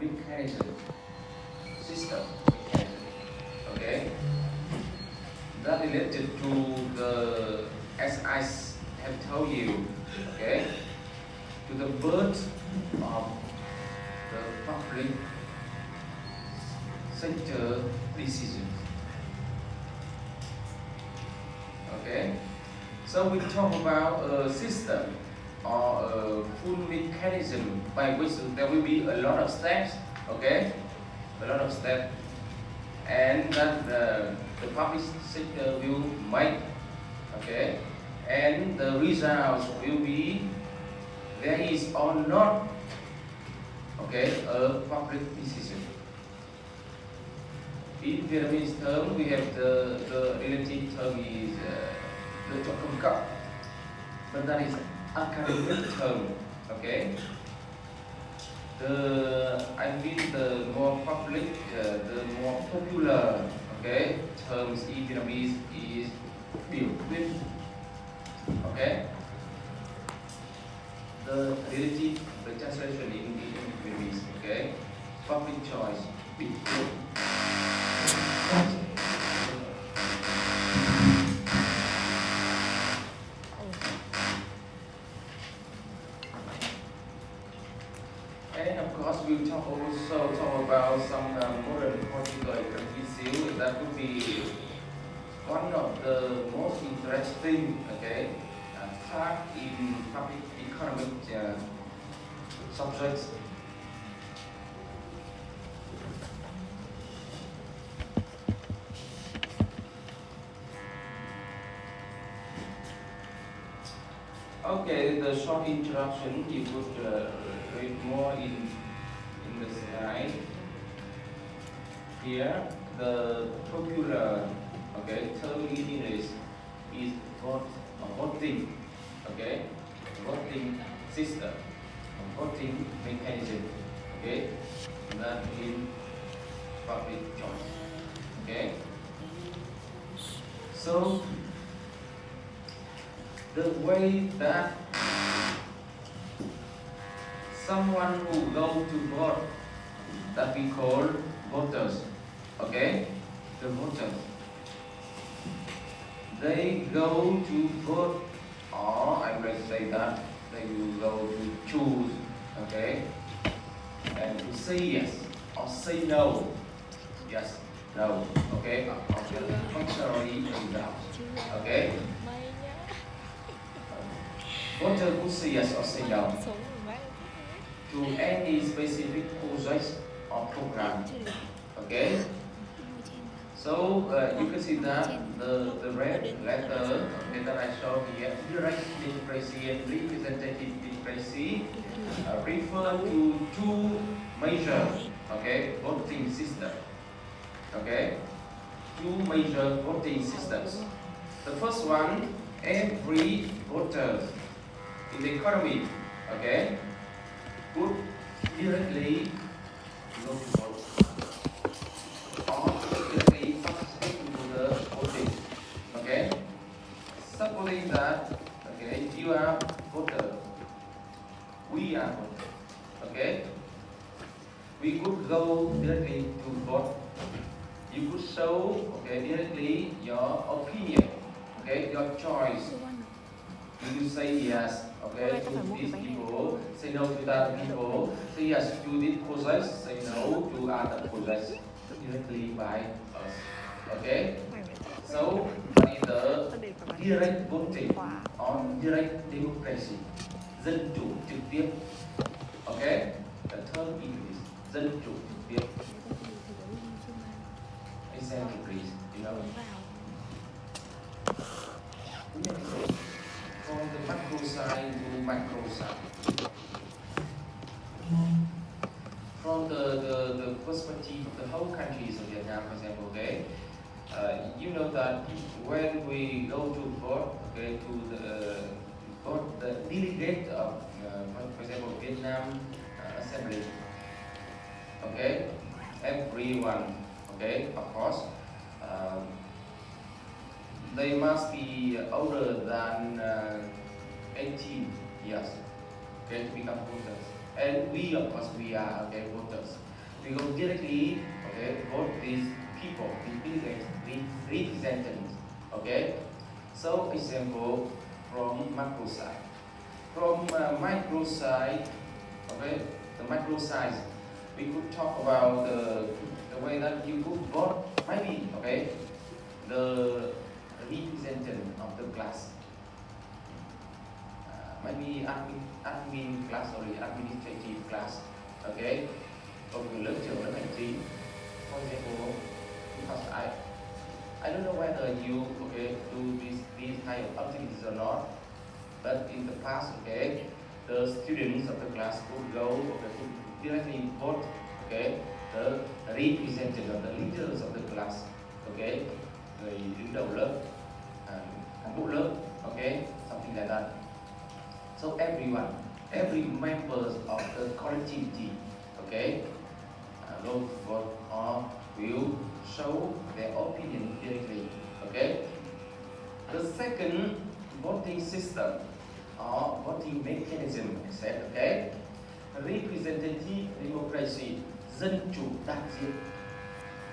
mechanism, system mechanism, okay, that related to the, as I have told you, okay, to the birth of the public sector decisions. Okay, so we talk about a system or a full mechanism by which there will be a lot of steps. Okay, a lot of steps, and that the public sector will make. Okay, and the results will be there is or not. Okay, a public decision. In Vietnamese term, we have the relative term is lựa chọn công cộng, but that is academic term. Okay, I mean the more public, the more popular. Okay, terms in Vietnamese is biểu quyết. Okay, the relative, the translation in Vietnamese. Okay, public choice, biểu quyết. And of course, we'll also talk about some modern political issue. That would be one of the most interesting, okay, part in public economic subjects. Okay, the short introduction, you would read more in the slide. Here, the popular, okay, term in English is voting, okay, voting system, voting mechanism, okay, that in public choice, okay. So, the way that someone who go to vote, that we call voters, okay, the voters, they go to vote, or I will say that they will go to choose, okay, and to say yes or say no, yes, no, okay, or contrary results, okay. Voter could say yes or say no to any specific project or program. Okay. So you can see that the red letter, okay, that I show here, direct democracy and representative democracy, refer to two major, okay, voting systems. Okay, two major voting systems. The first one, every voter in the economy, okay, could directly go to vote or directly participate in the voting. Okay, supposing that, okay, you are voter, we are voter, okay, we could go directly to vote. You could show, okay, directly your opinion, okay, your choice. You say yes, okay, to these people, say no to that people, say yes to this process, say no to other process, directly by us, okay? So, that is the direct voting or direct democracy, dân chủ trực tiếp, okay? The term English, dân chủ trực tiếp. Example, please, you know. From the macro side to macro side. From the perspective of the whole countries of Vietnam, for example, okay, you know that when we go to vote, okay, to vote the delegate of, for example, Vietnam Assembly, okay, everyone, okay, of course, they must be older than 18 years, okay, to become voters. and we, of course, we are, okay, voters. We go directly, okay, vote these people, the representatives, okay. So example from macro side. From micro side, okay, the micro size, we could talk about the way that you could vote, maybe, okay, the representative of the class, maybe admin class or the administrative class, okay, công việc lớp trưởng lớp hành chính, for example, because I don't know whether you, okay, do these kind of activities or not, but in the past, okay, the students of the class could go, okay, could directly vote, okay, the representative, the leaders of the class, okay, người đứng đầu lớp, cán bộ lớp, okay, something like that. So everyone, every members of the collectivity, okay, vote or will show their opinion directly, okay. The second voting system or voting mechanism said, okay, representative democracy, dân chủ đại diện,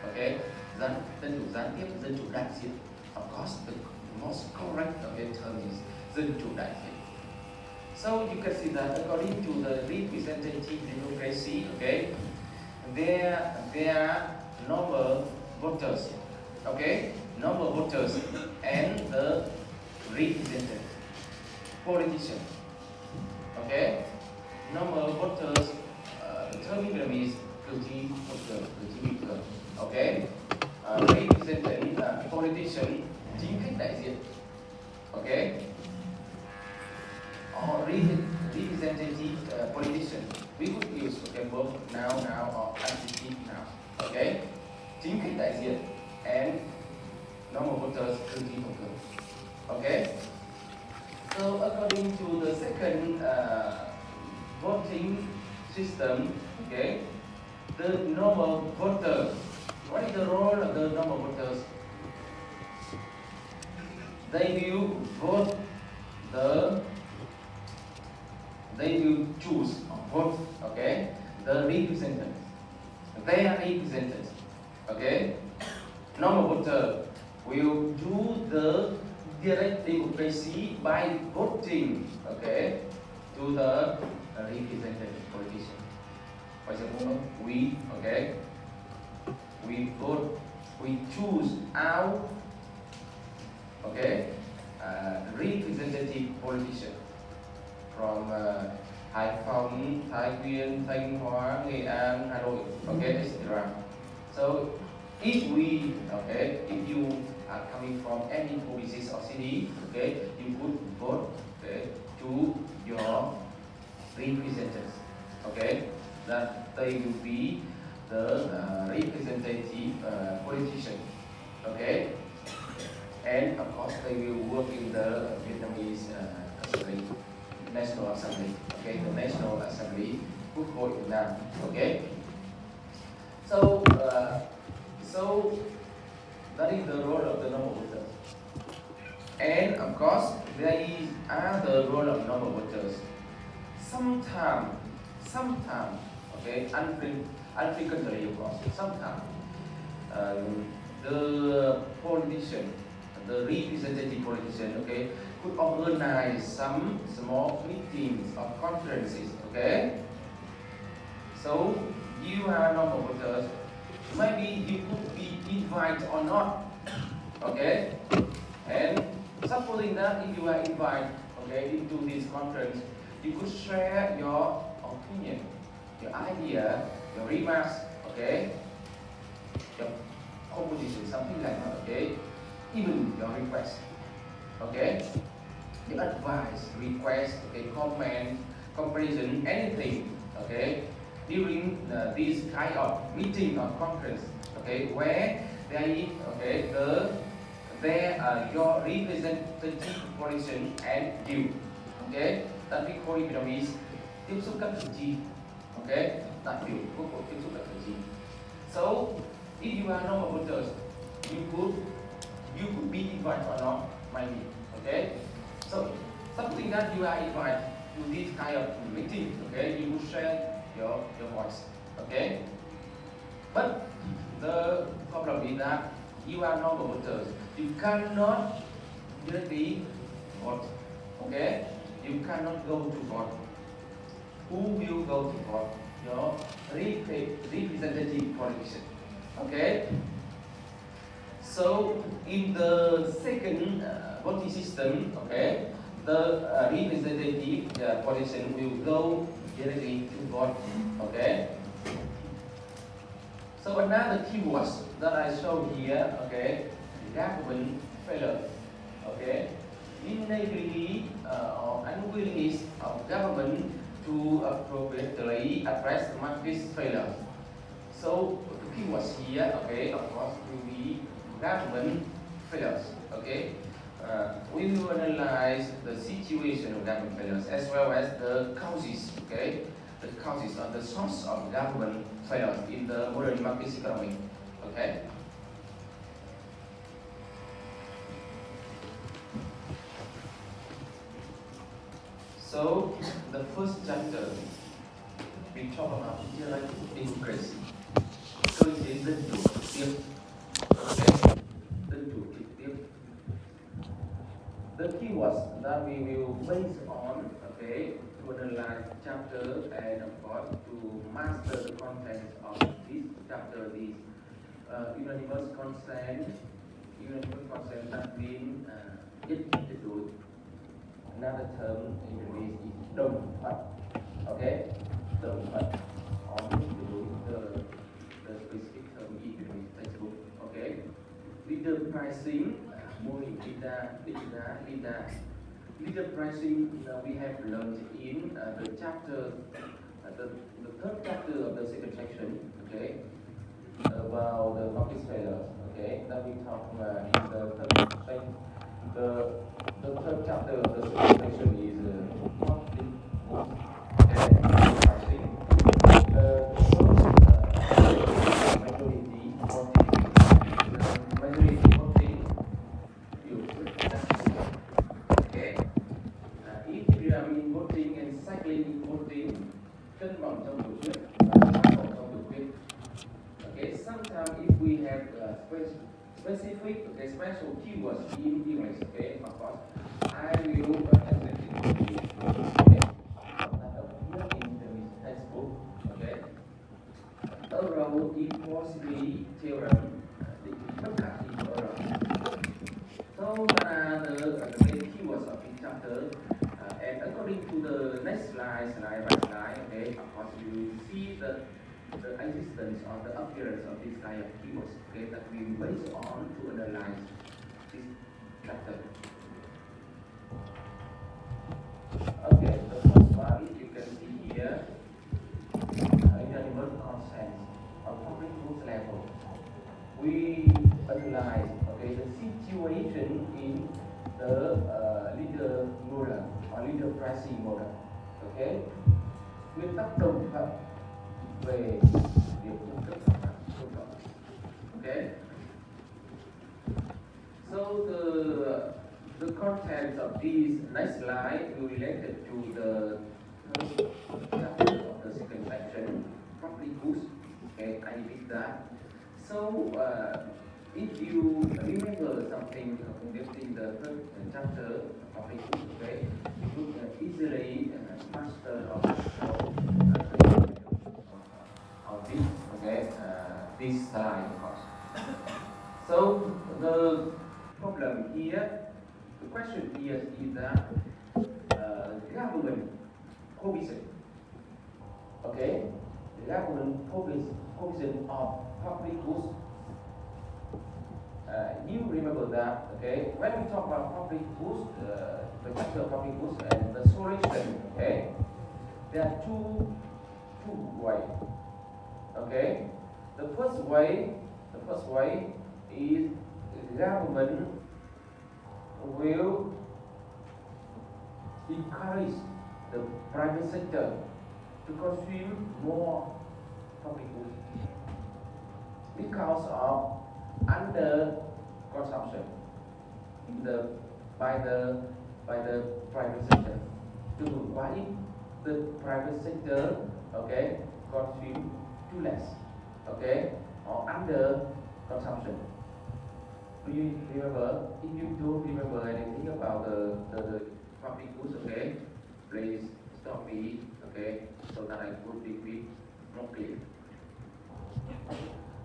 okay, dân chủ gián tiếp, dân chủ đại diện. Of course, the most correct, okay, term is dân chủ đại diện. So you can see that according to the representative democracy, okay, there are normal voters, okay, normal voters and the representative politician, okay. Normal voters, the term in Vietnamese cử tri bình thường, okay. Representing politician, chính khách đại diện, okay. Or representative politician, we could use, okay, both now or adjective now, okay. Chính khách đại diện and normal voters, cử tri bình thường, okay. So according to the second voting system, okay, the normal voter, what is the role of the normal voters? They will vote they will choose or vote, okay, the representatives. They are represented, okay. Normal voter will do the direct democracy by voting, okay, to the representative politician. For example, we, okay, we vote, we choose our, okay, representative politician from Hải Phòng, Thái Nguyên, Thanh Hóa, Nghệ An, Hà Nội, okay, etc. So if we, okay, if you are coming from any provinces or city, okay, you could vote, okay, to your representatives, okay, that they will be the representative politician, okay, and of course they will work in the Vietnamese Assembly, National Assembly, okay, the National Assembly, Quốc hội Việt Nam, okay. So that is the role of the normal voters. And of course, there is other role of normal voters. Sometimes, okay, unfrequently, of course, sometimes the politician, the representative politician, okay, could organize some small meetings or conferences, okay. So you are normal voters. Maybe you could be invited or not, okay? And supposing that if you are invited, okay, into this conference, you could share your opinion, your idea, your remarks, okay? Your composition, something like that, okay? Even your request, okay? Your advice, request, okay, comment, comparison, anything, okay? During this kind of meeting or conference, okay, where there is, okay, your representative politician and you, okay, that we call in Vietnamese tiếp xúc các cử tri, okay, đại biểu quốc hội tiếp xúc các cử tri. So if you are normal voters, you could be invited or not, maybe, okay. So something that you are invited, to this kind of meeting, okay, you will share your voice, okay. But the problem is that you are not voters. You cannot directly vote, okay. You cannot go to vote. Who will go to vote? Your representative politician, okay. So in the second voting system, okay, the representative politician will go directly to vote, okay. So another keywords that I show here, okay, government failure, okay, inability or unwillingness of government to appropriately address market failure. So the keywords here, okay, of course, will be government failures, okay. We will analyze the situation of government failures as well as the causes, okay, the causes or the source of government failures in the modern market economy, okay. So the first chapter we talk about democracy. Cơ chế dân chủ trực tiếp, okay, dân chủ trực tiếp. The keywords that we will base on, okay, to analyze chapter and of course to master the content of this chapter is unanimous consent. Unanimous consent that means institute. Another term in English is đồng thuận, okay, đồng thuận. Or the specific term in English textbook, okay. Leader pricing, leader pricing we have learned in the chapter, the third chapter of the second section, okay, about the market failures, okay. That we talk in the third section. The third chapter of the second section is public pricing. Majority voting, okay. Equilibrium voting and cycling voting, cân bằng trong biểu quyết và tác động trong biểu quyết. Okay, sometimes if we have specific, okay, special keywords in English, okay, of course, I will translate it to you, okay, that appear in the textbook, okay. Around impossibility theorem, the bất khả thi theorem. So the main keywords of this chapter, and according to the next slide by slide, okay, of course you will see the existence or the appearance of this kind of keywords, okay, that we base on to analyze this chapter. Okay, the first one you can see here, unanimous consent on public rules level. We analyze, okay, the situation in the leader model or leader pricing model, okay. Nguyên tắc đồng thuận về việc cung cấp sản phẩm, okay. So the contents of this next slide will related to the third chapter of the second section, public goods, okay, I did that. So if you remember something in the third chapter of public goods, okay, you could easily master or this, okay, this slide, of course. So the problem here, the question here is that government provision, okay, the government provision of public goods. You remember that, okay, when we talk about public goods, the chapter of public goods and the solution, okay, there are two ways. Okay, the first way is the government will encourage the private sector to consume more public goods because of under consumption by the private sector. Why the private sector, okay, consume too less, okay, or under consumption. Do you remember? If you don't remember anything about the public goods, okay, please stop me, okay, so that I could repeat more clear.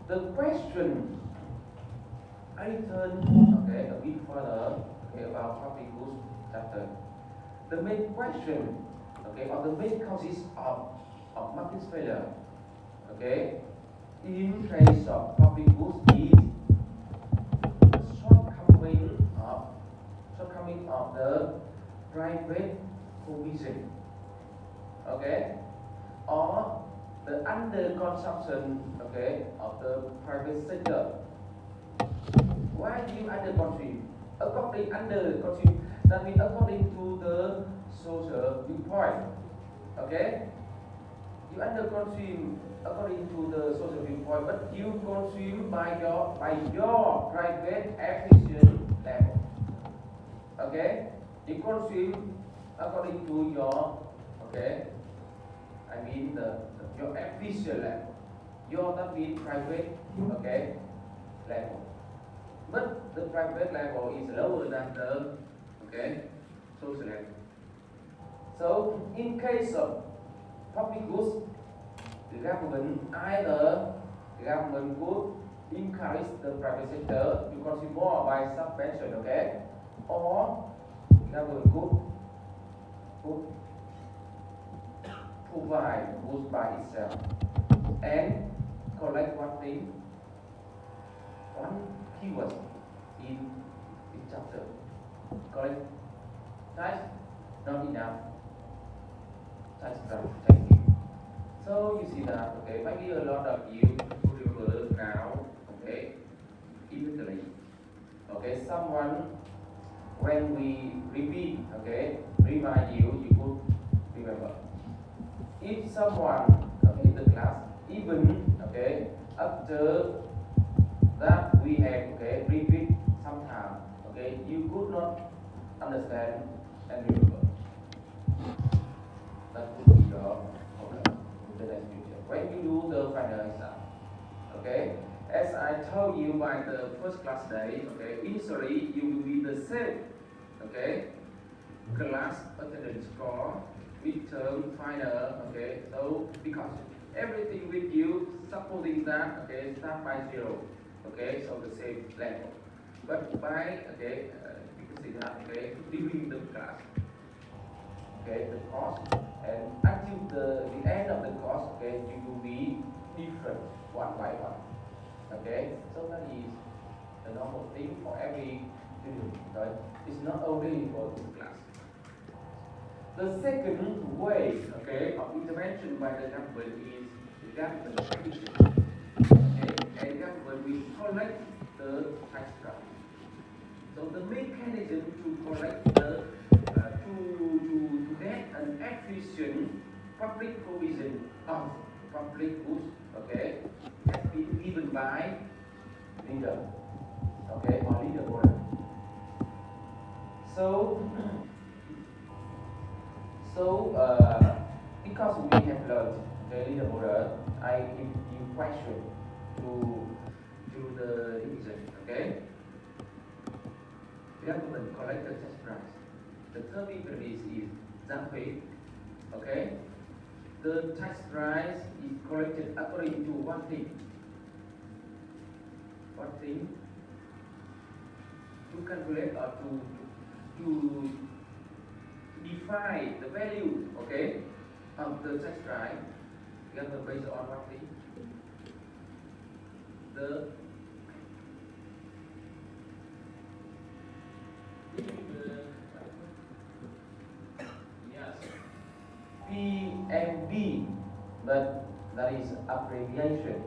The question I turn, okay, a bit further, okay, about public goods chapter. The main question, okay, or the main causes of market failure, okay, in case of public goods is shortcoming of the private provision, okay, or the under-consumption, okay, of the private sector. Why do you under-consume? According under-consume, that means according to the social viewpoint, okay? You under-consume according to the social viewpoint, but you consume by your private efficient level, okay? You consume according to your, okay, I mean your efficient level. That means private, okay, level. But the private level is lower than the, okay, social level. So in case of public goods, the government could encourage the private sector to consume more by subvention, okay, or the government could provide goods by itself and collect one keyword in chapter. Collect tax, not enough tax grant. Thank you. So you see that, okay, maybe a lot of you who remember now, okay, immediately. Okay, someone, when we repeat, okay, remind you, you could remember. If someone, okay, in the class, even, okay, after that we have, okay, repeat sometime, okay, you could not understand and remember. That would be your problem in the next future. When you do the final exam, okay, as I told you by the first class day, okay, initially you will be the same, okay, class attendance score, midterm, final, okay, so because everything with you, supposing that, okay, start by 0, okay, so the same level. But by, okay, you can see that, okay, during the class, okay, the course, and until the end of the course, okay, you will be different one by one, okay, so that is the normal thing for every student, right? It's not only for this class. The second way, okay, of intervention by the government is the government packaging. Okay, and government will collect the tax grant. So the mechanism to collect the to get an efficient public provision of public goods, okay, has been given by leader, okay, or leader order. Because we have learned the leader order, I give you question to the revision, okay? The government collect the tax price. The third difference is Zhanghui, okay? The tax price is collected according to one thing. One thing to calculate or to define the value, okay, of the tax price. Government based on one thing. PMB, but that is abbreviation.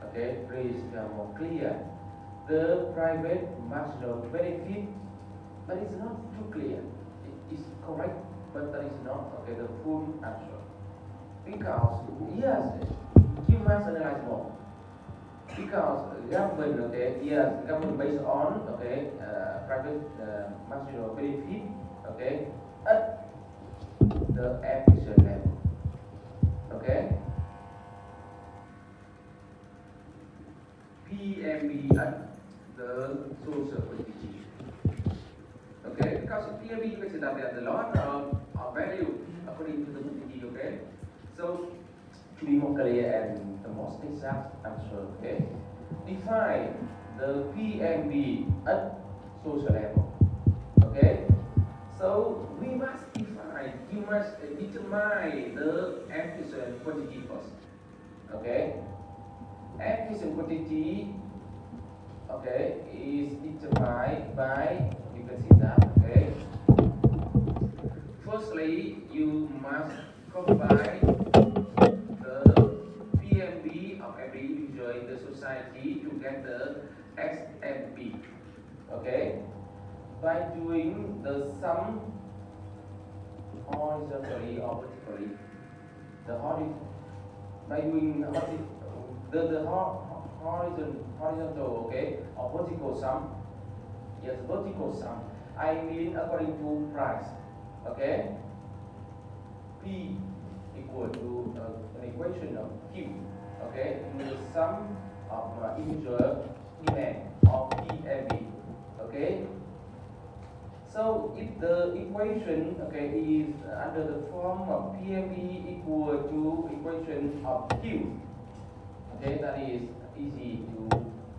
Okay, please become more clear. The private marginal benefit, but it's not too clear. It is correct, but that is not, okay, the full answer. Because yes, you must analyze more. Because government, okay, yes, government based on, private marginal benefit, okay, at the efficient level. Okay. PMB at the social quantity. Okay, because PMB you can see that there's a lot of value according to the quantity. Okay, so to be more clear and the most exact answer. Okay, define the PMB at social level. Okay, so we must define, you must determine the efficient quantity first. Okay, efficient quantity, okay, is determined by, you can see that. Okay, firstly you must combine the PMB of every individual in the society to get the XMB. Okay, by doing the sum horizontally or vertically. By doing the horizontal, okay, or vertical sum. Yes, vertical sum. I mean according to price. Okay, P equal to an equation of Q. Okay, in the sum of individual demand of PMB. Okay. So if the equation, okay, is under the form of PMB equal to equation of Q, okay, that is easy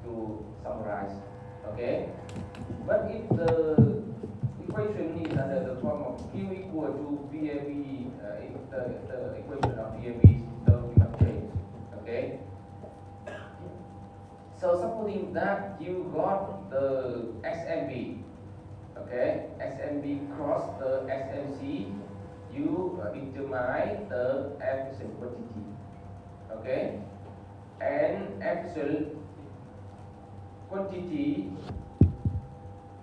to summarize. Okay, but if the equation is under the form of Q equal to PMB, if the equation of PMB will not change. Okay. So supposing that you got the XMB. Okay, SMB cross the SMC, you determine the efficient quantity. Okay, and efficient quantity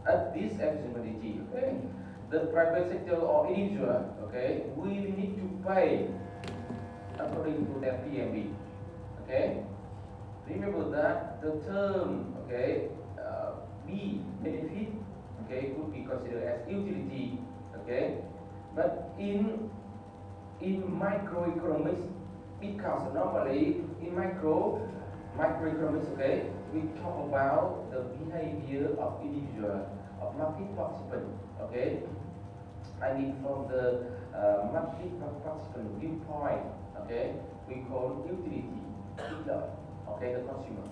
at this efficient quantity. Okay, the private sector or individual, okay, will need to pay according to their PMB. Okay, remember that the term, okay, B benefit, okay, could be considered as utility. Okay, but in microeconomics, because normally in microeconomics, okay, we talk about the behavior of individual, of market participant. Okay, I mean from the market participant viewpoint. Okay, we call utility, okay, the consumer.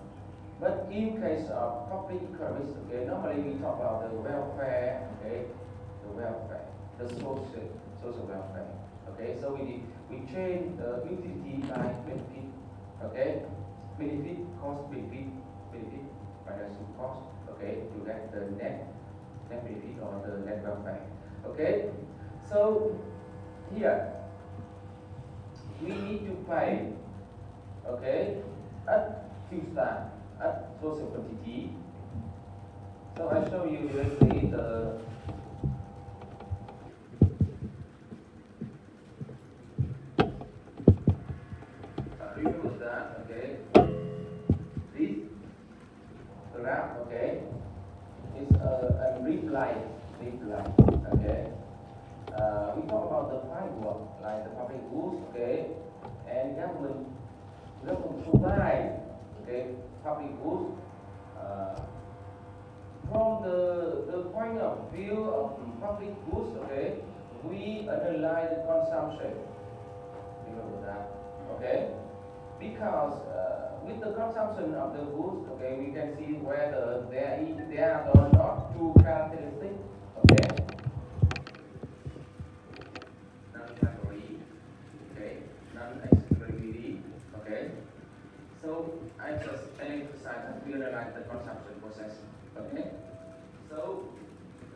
But in case of public economics, okay, normally we talk about the welfare, okay, the welfare, the social welfare. Okay, so we change the utility by benefit. Okay, benefit cost benefit minus cost. Okay, to get the net benefit or the net welfare. Okay, so here we need to pay. Okay, at Q star. At social quantity. So I show you directly the remember that, okay, this graph, okay, is a reply, okay. We talk about the framework like the public goods, okay, and government provide, okay, public goods. From the point of view of public goods, okay, we analyze the consumption. Remember that, okay? Because with the consumption of the goods, okay, we can see whether there are or not two characteristics, okay? Non-category, okay, non-exclusivity, okay. So I just emphasize that we analyze the consumption process. Okay. So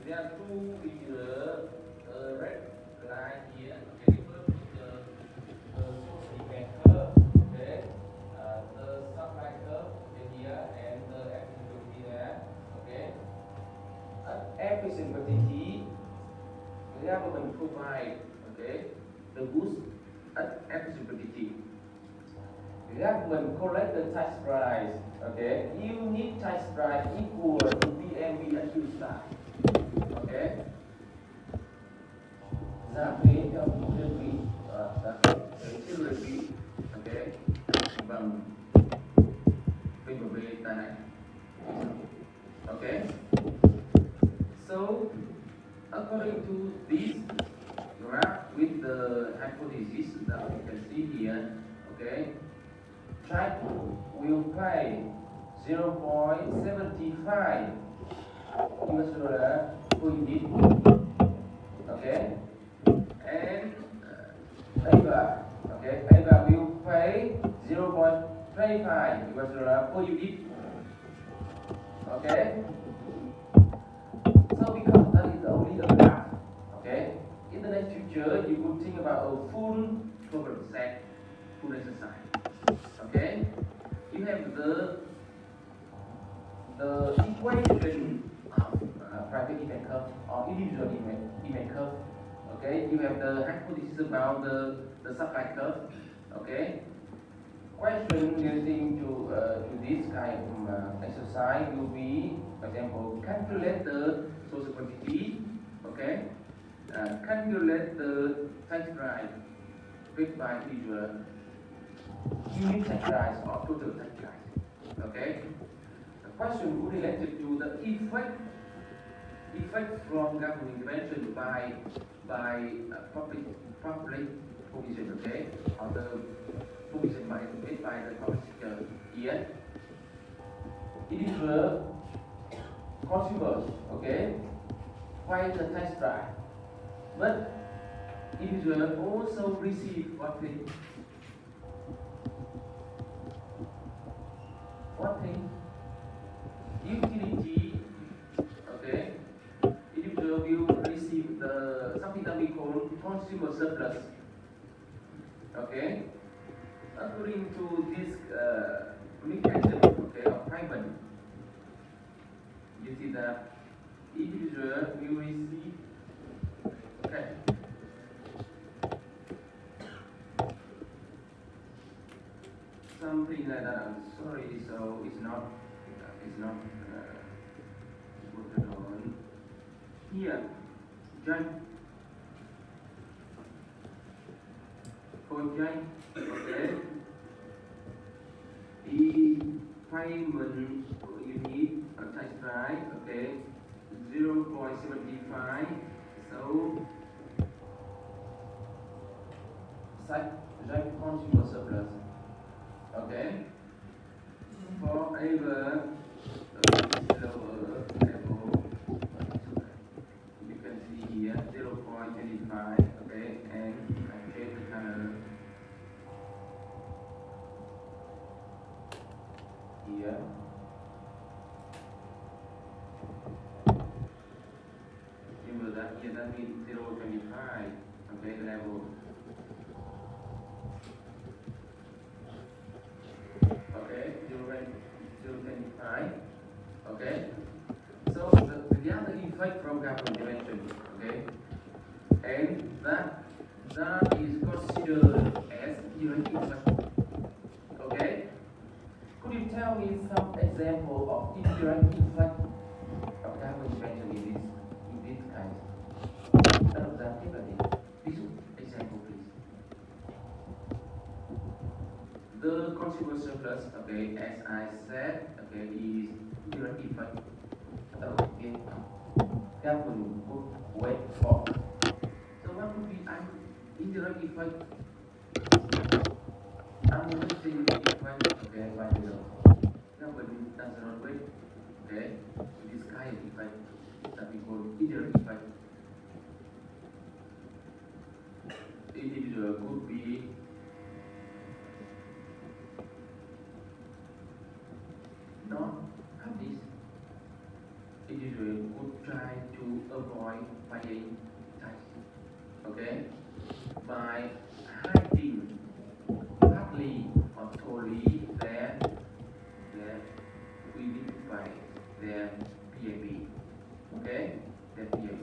there are two pictures, red line here. Okay, first is the source demand curve. Okay, the supply curve here and the efficiency there. Okay. Efficient quantity, the government provide, okay, the goods at efficient quantity. Government collect the tax price, okay, unit tax price equal to PMB and Q star, okay. giá thuế theo đơn vị giá thuế trên đơn vị. Ok, bằng V và B tại này. Okay, so according to this graph with the hypothesis that we can see here, okay, track will pay 0.75 US dollar per unit, okay, and Ava, okay, Ava will pay 0.25 US dollar per unit, okay. So because that is only a graph, okay, in the next future you could think about a full problem set, full exercise, okay. You have the equation of private event curve or individual event curve, okay. You have the hypothesis about the supply curve, okay. Question relating to this kind of exercise will be, for example, calculate the social quantity, okay, calculate the tax price paid by individual, unit tax price or total tax price, okay. The question related to the effect from government intervention by public provision, okay, or the provision made by the public sector here. Individual consumers, okay, pay the tax price, but individual also receive what thing? Utility, okay. Individual will receive the something that we call consumer surplus, okay. According to this mechanism, okay, of payment, you see that individual will receive, okay, something like that. I'm sorry, so it's not put on here. Joint, okay. The payment unit tax price, okay, 0.75. So such joint consumer surplus, okay. For ever lower level, you can see here 0.25, okay, and I change the color here. Remember that here that means 0.25, okay, level. Okay, 0.25. Okay. So the other effect from government intervention, okay, and that is considered as direct effect. Okay. Could you tell me some example of indirect effect of government intervention in this kind? This example, please. The consumer surplus, okay, as I said, okay, is direct effect. Okay, government would wait for. So what would be an indirect effect? Unwitting effect, okay, by the government does not wait, okay, this kind of effect that we call indirect effect. Individual could be not have this. Individual could try to avoid paying tax, okay, by hiding partly or totally their we need to pay their PAB, okay, their PAB.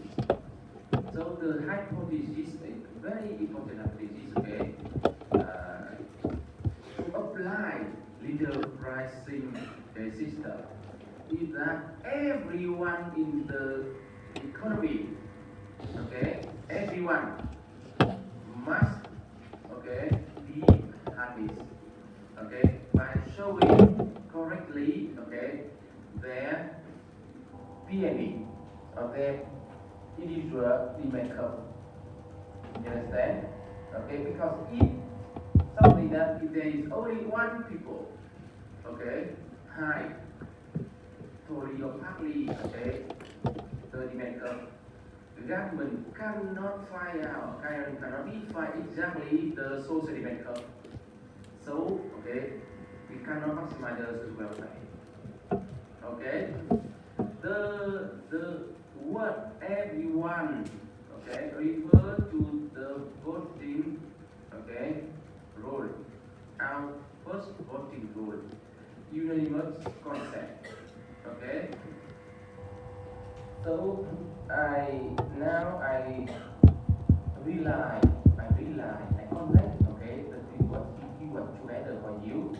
So the hypothesis, a very important hypothesis, okay, to apply linear pricing system is that everyone in the economy, okay, everyone must, okay, be harnessed, okay, by showing correctly, okay, their PNE or their individual makeup. You understand? Okay, because if something that if there is only one people, okay, high, totally or partly, okay, the makeup, the government cannot find out, cannot define exactly the social makeup. So, okay, we cannot maximize the social welfare. Okay, the word everyone, okay, refer to the voting, okay, role. Our first voting role, unanimous consent, okay. So I realize, I connect, okay, the keyword together for you,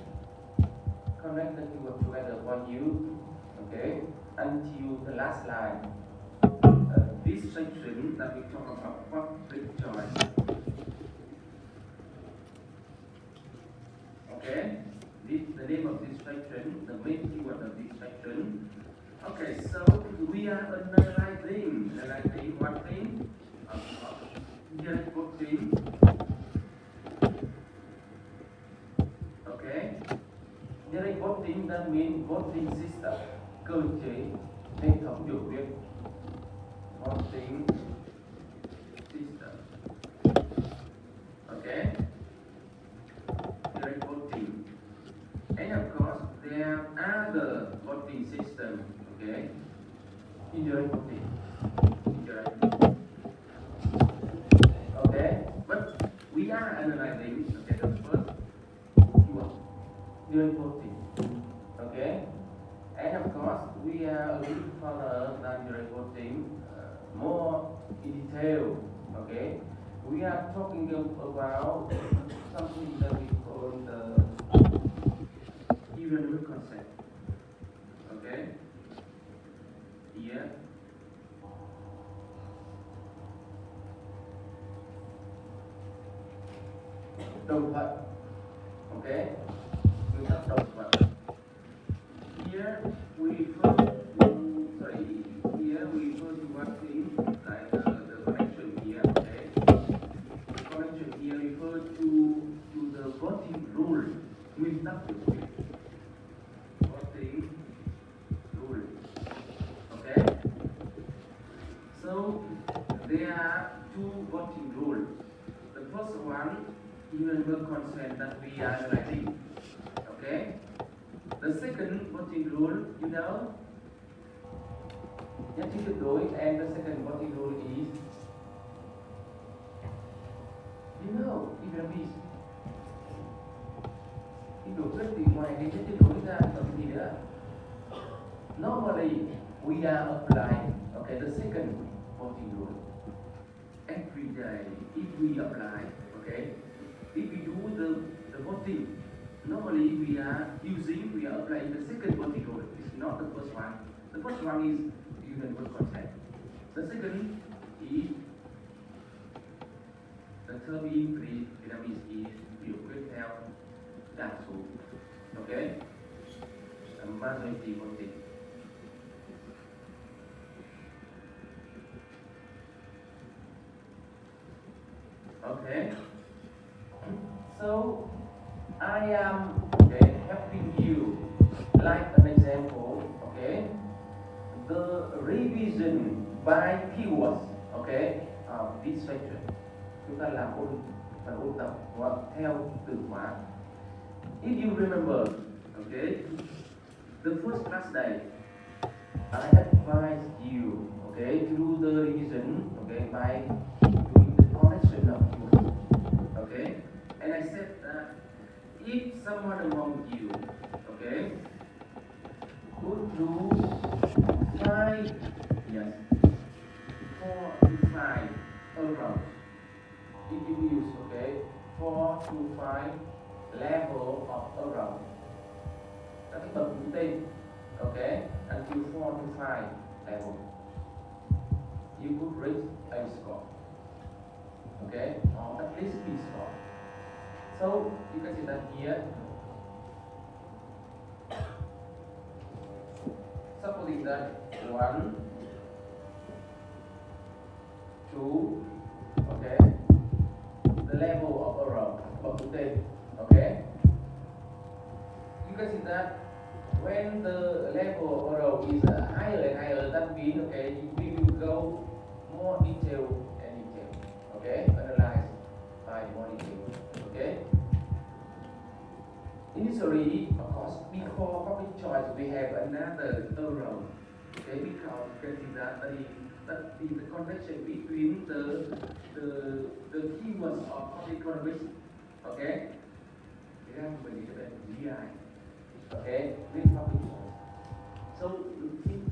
connect the keyword together for you, okay, until the last line. This section that we talk about public choice. Okay, the name of this section, the main keyword of this section. Okay, so we are analyzing one thing, direct voting. Okay, direct voting that means voting system, cơ chế hệ thống điều kiện, voting system. Okay, direct voting, and of course there are other voting system. Okay, indirect voting, okay, but we are analyzing, okay, the first keyword, direct voting. Okay, and of course we are a little further than direct voting, more in detail. Okay, we are talking about something that we call the unanimous consent. Okay, here. Đồng thuận, okay, nguyên tắc đồng thuận. Here we refer to, here we refer to one thing like the connection here, okay. The connection here refers to the voting rule, nguyên tắc điều kiện, voting rule, okay. So there are two voting rules. The first one, unanimous consent that we are analyzing. Okay. The second voting rule, you know, nhất trí tuyệt đối, and the second voting rule is, you know, Vietnamese. Cái biểu quyết thì ngoài cái nhất trí tuyệt đối ra còn gì nữa? Normally we are applying, okay, the second voting rule every day. If we apply, okay, if we do the voting, normally we are applying the second voting rule. It's not the first one. The first one is unanimous consent. The second is, the term in Vietnamese is biểu quyết theo đa số. Okay, majority voting. Okay, so I am, okay, helping you like an example, okay, the revision by keywords, okay, of this section. Chúng ta làm ôn tập theo từ khóa. If you remember, okay, the first class day, I advised you, okay, to do the revision, okay, by doing the connection of keywords, okay, and I said that if someone among you, okay, could do 5, yes, 4 to 5 around, if you use, okay, 4 to 5 level of around, các cái bậc mũi tên, okay, until 4 to 5 level, you could reach a score, okay, or at least peaceful. So you can see that here, supposing that 1, 2, okay, the level of arrow, okay, you can see that when the level of arrow is higher and higher, that means, okay, we will go more detail and detail, okay, analyze by more detail, okay. Initially, of course, before public choice, we have another arrow, okay, because you can see that the connection between the keywords of public economics, okay, okay, with public choice. So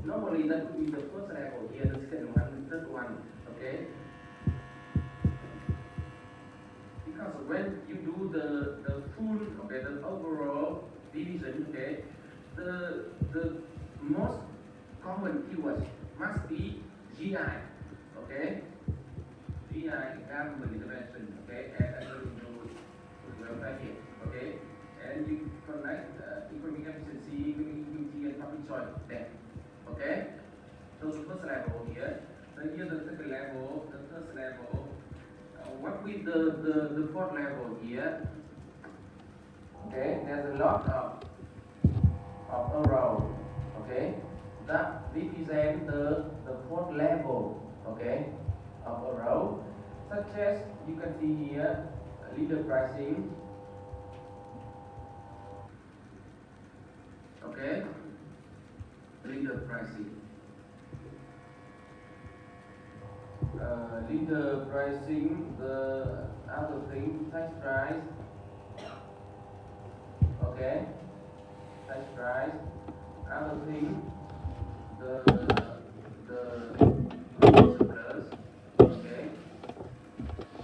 normally that would be the first level here, the second one, the third one, okay. Because when you do the full, okay, the overall division, okay, the most common keywords must be GI, okay, GI government intervention, okay, and I'm going to right here, okay, and you connect economic efficiency, equity, and public choice there, okay. So the first level here, then here the second level, the third level. What with the fourth level here, okay, there's a lot of arrow, okay, that represent the fourth level, okay, of arrow, such as you can see here, leader pricing, okay, leader pricing. Leader pricing, the other thing, tax price, okay, tax price, other thing, the surplus, okay,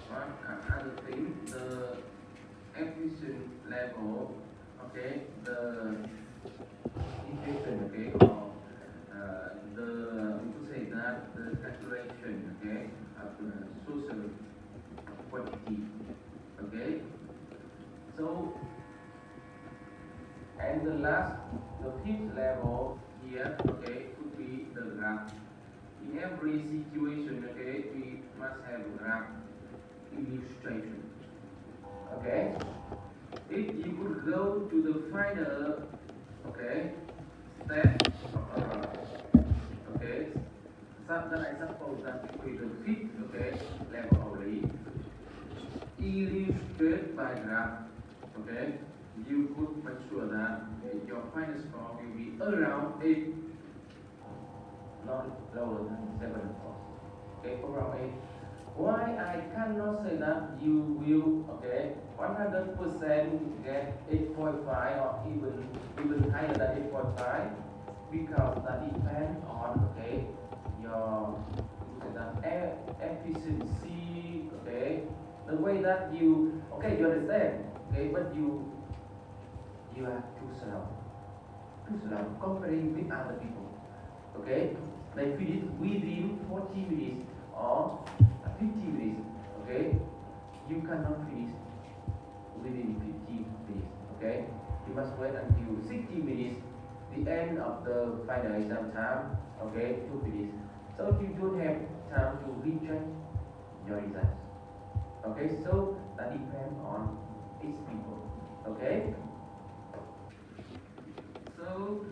one other thing, the efficient level, okay, the inflation, okay, or we could say that the calculation, okay, of social quantity, okay. So, and the last, the fifth level here, okay, could be the graph. In every situation, okay, we must have a graph illustration, okay. If you could go to the final, okay, step of okay, then I suppose that with the fifth, okay, level only, illustrated by graph, okay, you could make sure that your final score will be around 8, not lower than 7, of course, okay, around 8. Why I cannot say that you will, okay, 100% get 8.5 or even higher than 8.5, because that depends on, okay, your efficiency, okay, the way that you, okay, you understand, okay, but you are too slow comparing with other people, okay, they finish within 40 minutes or 50 minutes, okay, you cannot finish within 50 minutes, okay, you must wait until 60 minutes, the end of the final exam time, okay, to finish. So you don't have time to recheck your results, okay, so that depends on each people, okay. So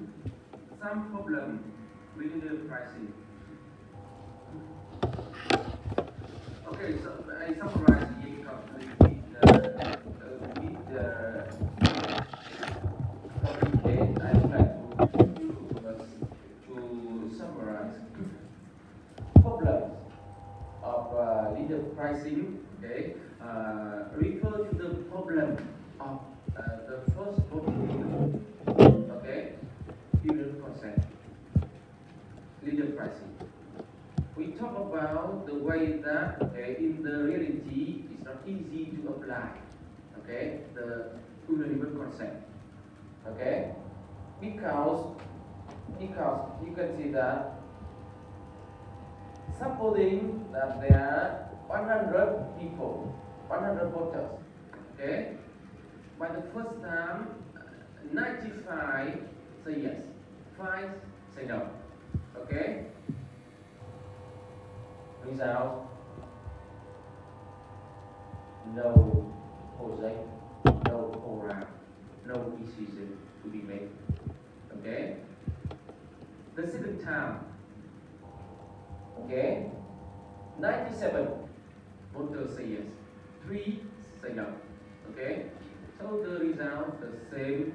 some problem with the pricing. Okay, so I summarize here because with the communicate, I would like to summarize problems of leader pricing. Okay, refer to the problem of the first topic. Okay, unit concept, leader pricing. We talk about the way that, okay, in the reality it's not easy to apply, okay, the universal concept, okay, because you can see that supposing that there are 100 people, 100 voters. Okay? By the first time, 95 say yes, 5 say no. Okay? Result, no project, no program, no decision to be made. Okay? The second time, okay, 97 voters say yes, 3 say no. Okay? So the result, the same,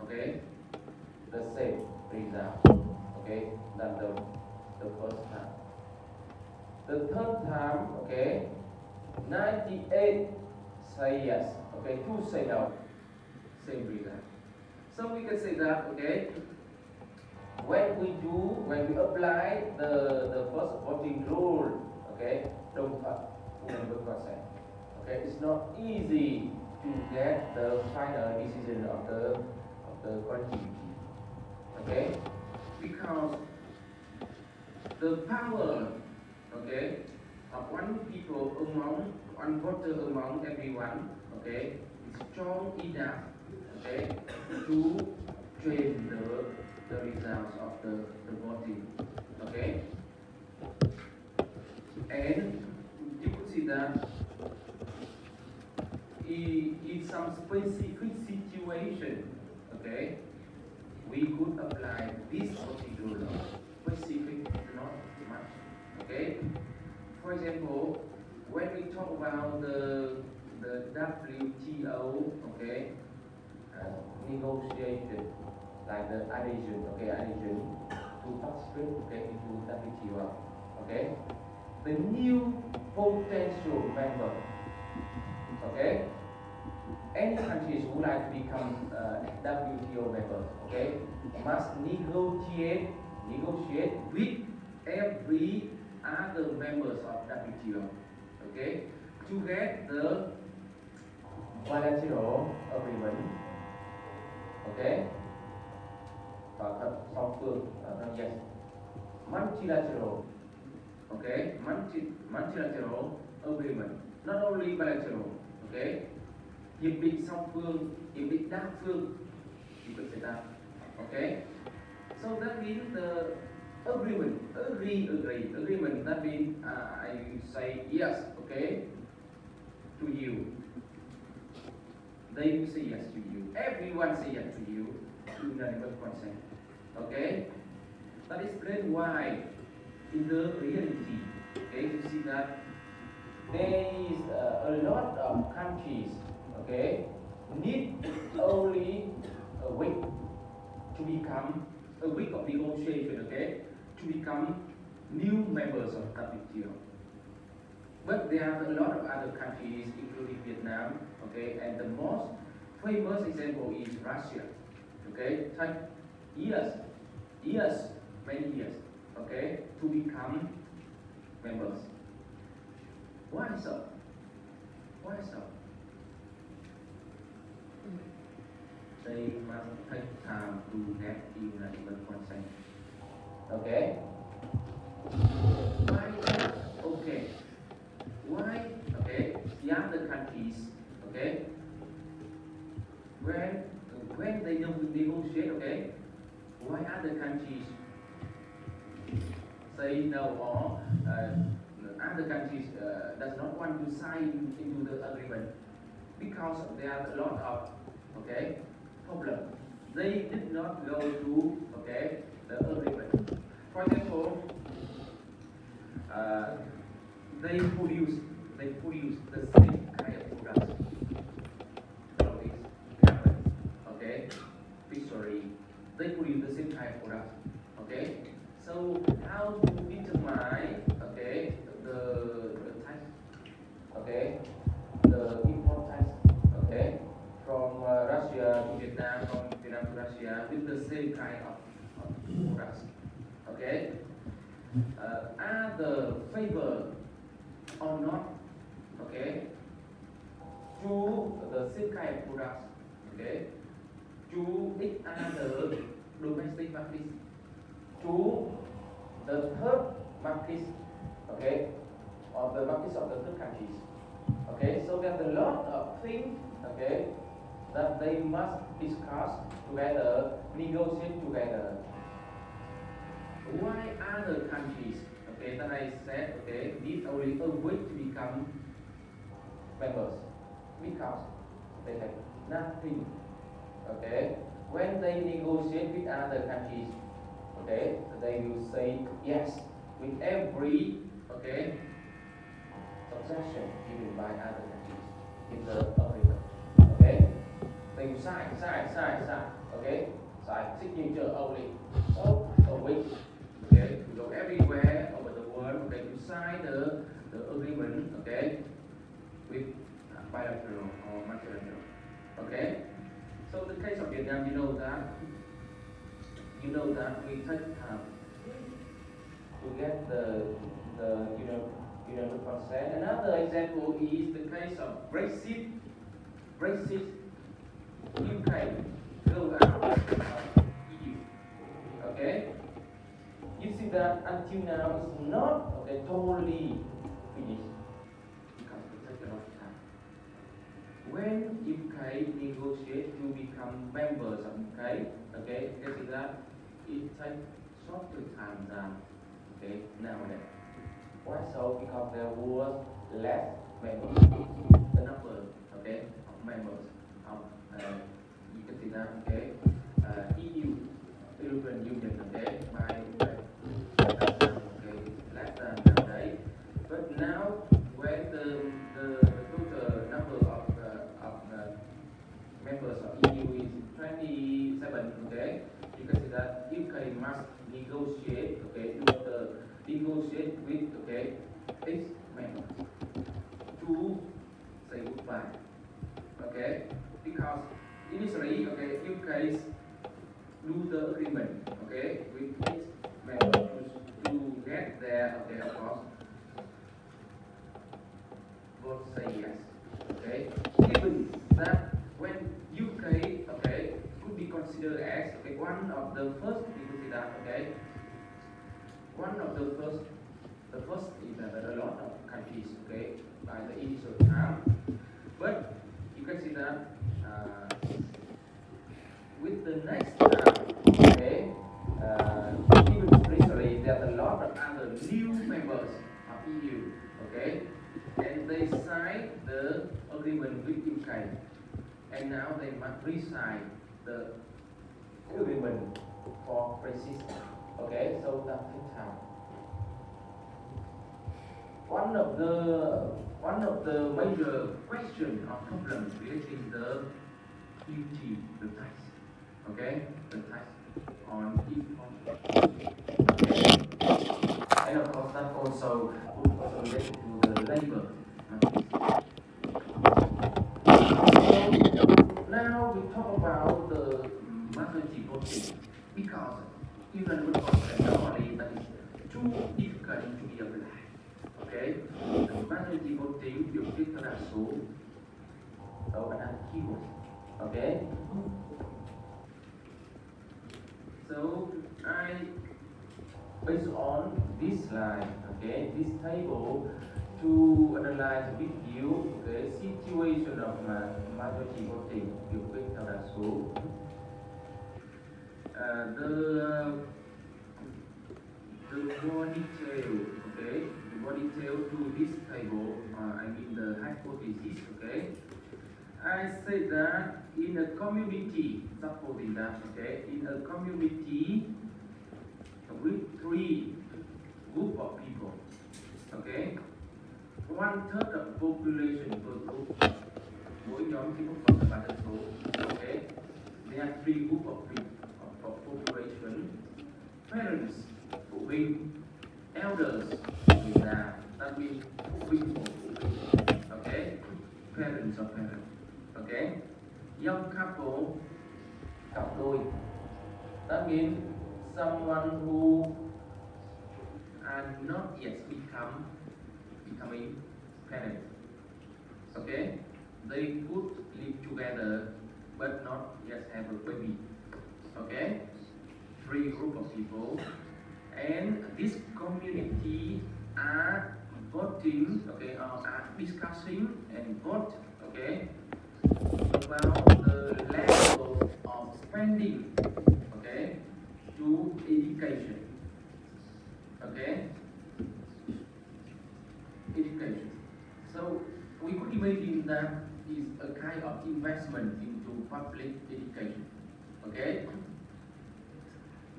okay, the same result, okay, than the first time. The third time, okay, 98 say yes, okay, 2 say no, same result. So we can say that, okay, when we apply the first voting rule, okay, don't remember consent. Okay, it's not easy to get the final decision of the collectivity. Okay, because the power, okay, of one people among one voter among everyone, okay, is strong enough, okay, to change the results of the voting. Okay, and you could see that in some specific situation, okay, we could apply this particular specific, not much. Okay, for example, when we talk about the WTO, okay, negotiation, like the adhesion, okay, adhesion to participate, okay, into WTO, okay, the new potential member, okay, any countries who like to become WTO members, okay, must negotiate with every other members of WTO, okay, to get the bilateral agreement, okay, song phương, yes, multilateral, okay, multilateral agreement, not only bilateral, okay, hiệp định song phương, hiệp định đa phương, you could say that, okay. So that means the agreement. That means I say yes, okay, to you. They will say yes to you. Everyone say yes to you. Unanimous consent. Okay. That explains why in the reality, okay, you see that there is a lot of countries, okay, need only a week to become a week of negotiation, okay, to become new members of WTO. But there are a lot of other countries, including Vietnam, okay, and the most famous example is Russia, okay, take many years, okay, to become members. Why so? Why so? They must take time to get unanimous consent. Okay? Why? Okay. Why? Okay. The other countries, okay, when they negotiate, okay, why other countries say no, or other countries does not want to sign into the agreement? Because there are a lot of, okay, problem. They did not go through, okay, the agreement. For example, they produce the same kind of products. Okay, fishery, they produce the same kind of products. Okay, so how to determine, okay, the tax, okay, the import tax, okay, from Russia to Vietnam, from Vietnam to Russia with the same kind of products. Okay, are the favor or not, okay, to the same kind of products, okay, to each other domestic markets, to the third markets, okay, of the markets of the third countries. Okay, so there's a lot of things, okay, that they must discuss together, negotiate together. Why other countries, okay, that I said, okay, need only a week to become members? Because they have nothing, okay. When they negotiate with other countries, okay, they will say yes with every, okay, concession given by other countries in the agreement, okay. They will sign, okay, sign, signature only. So a week, okay, to go everywhere over the world, okay, to sign the agreement, okay, with bilateral or multilateral, okay. So the case of Vietnam, you know that we take time to get the consent. Another example is the case of Brexit, UK go out of EU. Okay, you see that until now it's not, okay, totally finished because it takes a lot of time. When UK negotiate to become members of UK, okay, you see that it takes shorter time than, okay, nowadays. Why so? Because there was less members. The number, okay, of members of you can see that, okay, EU, European Union, okay, by okay, less than nowadays. But now, when the total number of members of EU is 27, okay, you can see that UK must negotiate, okay, negotiate with, okay, its members to say goodbye, okay, because initially, okay, UK do the agreement, okay, with its members to get there, okay, of course, both say yes, okay, given that when UK, okay, could be considered as, okay, one of the first, you could see that, okay, one of the first is that a lot of countries, okay, by the initial time, but you can see that with the next time, okay, even recently there's a lot of other new members of EU, okay, and they signed the agreement with UK, and now they must re-sign the agreement for Brexit, okay, so that takes time. One of the major question or problems relating the duty, the tax, okay, the tax on import, okay, and of course that also related to the labor market. So now we talk about the majority voting because even with consent normally that is too difficult to be applied. Okay, the majority voting biểu quyết theo đa số, đó là keyword. Okay, so based on this slide, okay, this table to analyze with you the situation of majority voting biểu quyết theo đa số. The more detail, okay, the more detail to this table, I mean the hypothesis, okay. I say that in a community, supposing that, okay, in a community with three group of people, okay, 1/3 of population per group, mỗi nhóm chỉ có khoảng 3 dân số, okay, there are three group of population, parents, phụ huynh, elders, người già, that means phụ huynh của phụ huynh, okay, parents of parents, okay, young couple, cặp đôi, that means someone who are not yet becoming parents, okay, they could live together but not yet have a baby, okay, three group of people, and this community are voting, okay, or are discussing and vote, okay, about the level of spending, okay, to education, okay, education. So we could imagine that is a kind of investment into public education, okay.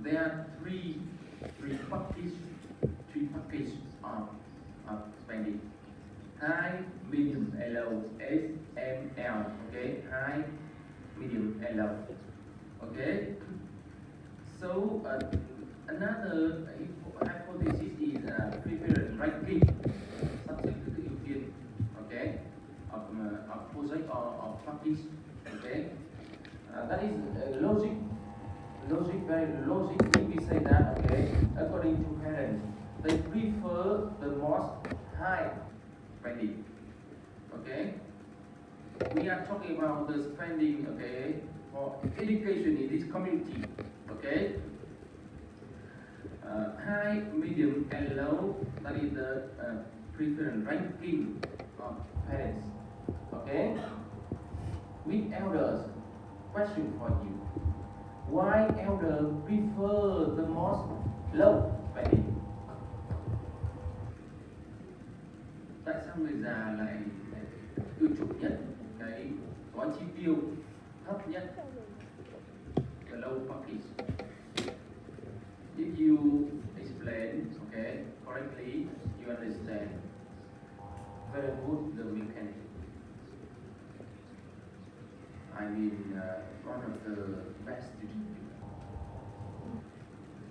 There are three buckets of spending: high, medium, and low. SML, okay, high, medium, and low. Okay. So another hypothesis is preference ranking, subject to the European, okay, of project or of practice, okay. That is very logic. If we say that, okay, according to parents, they prefer the most high spending, okay. We are talking about the spending, okay, for education in this community, okay. High, medium, and low. That is the preference ranking of parents, okay. With elders, question for you: why elders prefer the most low spending? Tại sao người già lại ưa chuộng nhất cái gói chi tiêu thấp nhất, the low package? If you explain, okay, correctly, you understand very good the mechanism. I mean, one of the best distributor.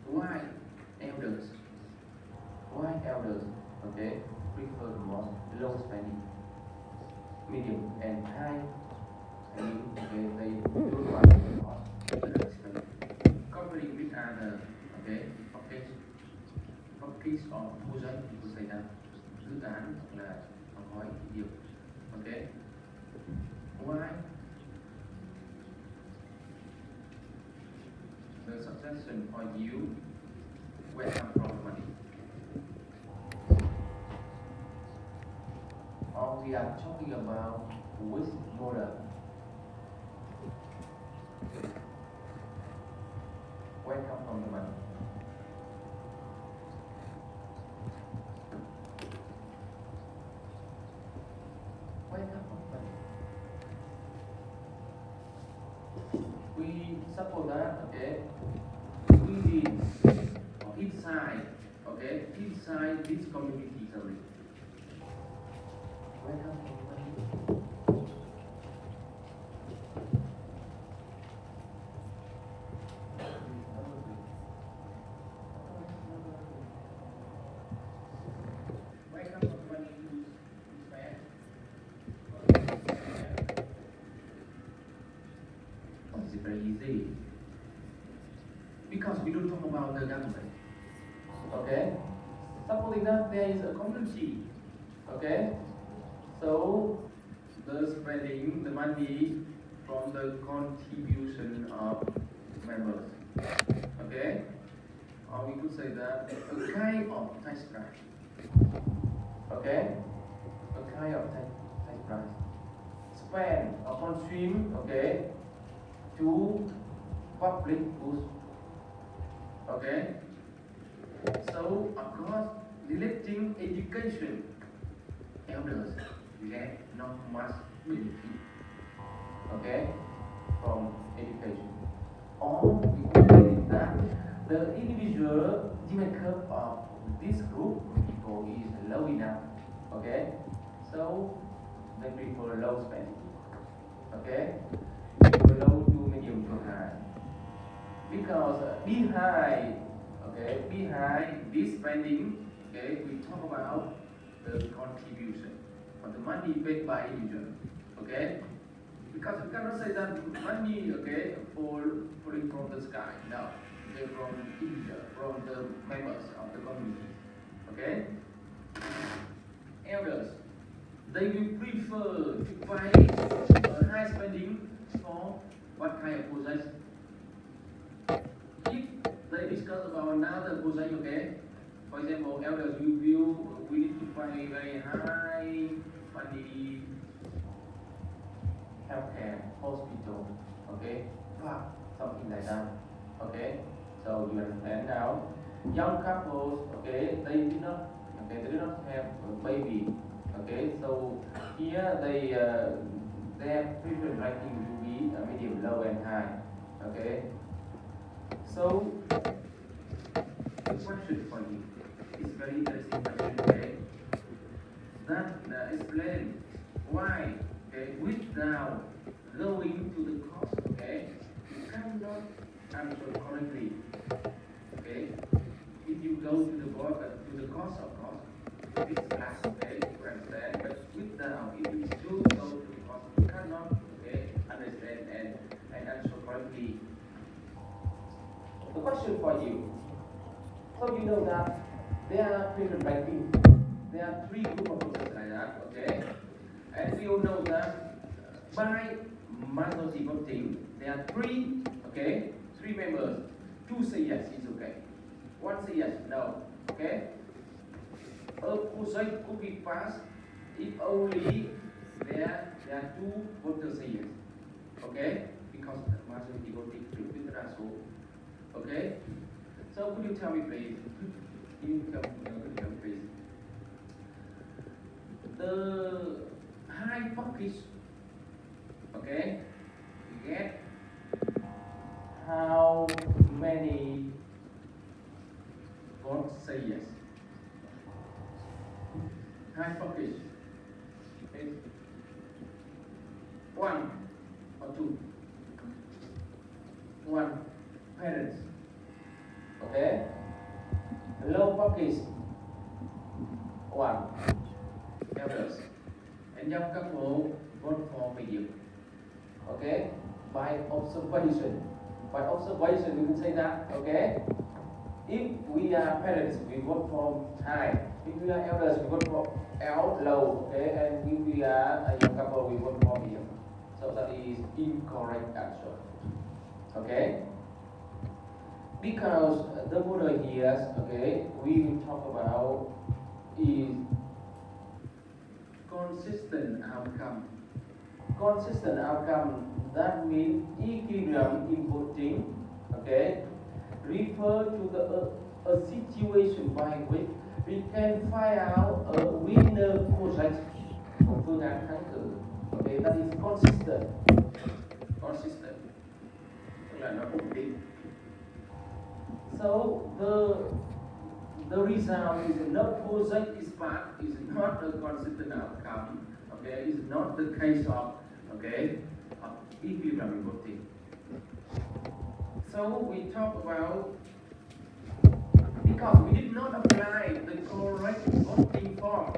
Why elders? Okay, prefer the most low spending, medium, and high. I mean, okay, they don't want the most spending. Comparing with other, okay, package or project, you could say that dự án hoặc là gói thị điểm, okay. Why? The suggestion for you, where come from the money? Or we are talking about which model? Where come from the money? Where come from the money? We suppose that, okay, within or inside, okay, inside this community, sorry. Where come from the money? Where come from the money to spend? It's very easy. Because we don't talk about the government. Okay? Supposing that there is a community. Okay? So the spending the money from the contribution of members. Okay? Or we could say that a kind of tax price. Okay? A kind of tax price. Spend or consume, okay, to public goods. Okay? So, of course, relating education, elders get not much benefit, okay, from education. Or we could say that the individual demand curve of this group of people is low enough, okay? So, they prefer low spending, okay? Prefer low to medium to high. Because behind this spending, okay, we talk about the contribution or the money paid by individual, okay. Because we cannot say that money, okay, falling from the sky. No, okay, from individual, from the members of the community, okay. Elders, they will prefer to buy high spending for what kind of projects? If they discuss about another project, okay, for example, elders will we need to pay very high money healthcare, hospital, okay, something like that, okay. So you understand now. Young couples, okay, they do not have a baby, okay. So here they have preferred ranking to be medium, low, and high, okay. So the question for you is very interesting question, okay. That explain why, okay, without going to the cost, okay, you cannot answer correctly, okay. If you go to the board, to the cost of cost, it's class, okay, you understand. But without, if you still go to the cost, you cannot, okay, understand and answer correctly. The question for you. So you know that there are different ranking. There are three groups of processes like that, okay? And we all know that by majority voting, there are three, okay? Three members. Two say yes, it's okay. One say yes, no, okay? A project could be passed if only there are two voters say yes, okay? Because the majority voting with the so, okay? So could you tell me please? Could you tell me please? The high package, okay, get how many votes say yes? High package is one or two. One parents, okay. Low package one elders, and young couple vote for medium, okay. By observation, we can say that, okay. If we are parents, we vote for high. If we are elders, we vote for L, low, okay. And if we are a young couple, we vote for medium. So that is incorrect answer, okay. Because the model here, okay, we will talk about is consistent outcome. Consistent outcome, that means equilibrium in voting, okay, refer to a situation by which we can find out a winner project, phương án thắng cử, okay, that is consistent, tức là nó ổn định. So the result is not project is part, is not a consistent outcome, okay, is not the case of, okay, of equilibrium voting. So we talk about, because we did not apply the correct voting form,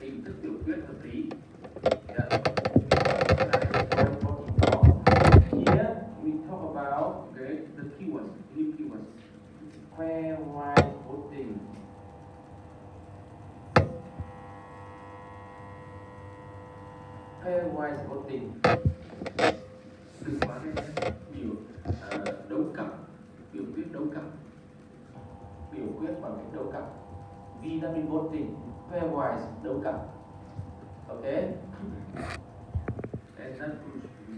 hình thức biểu quyết hợp lý. Here we talk about, okay, the keywords, new keywords. Pairwise voting. Pairwise voting. Từ khóa này nhiều đấu cặp, biểu quyết đấu cặp, biểu quyết bằng cách đấu cặp. VW voting, pairwise đấu cặp. Okay. And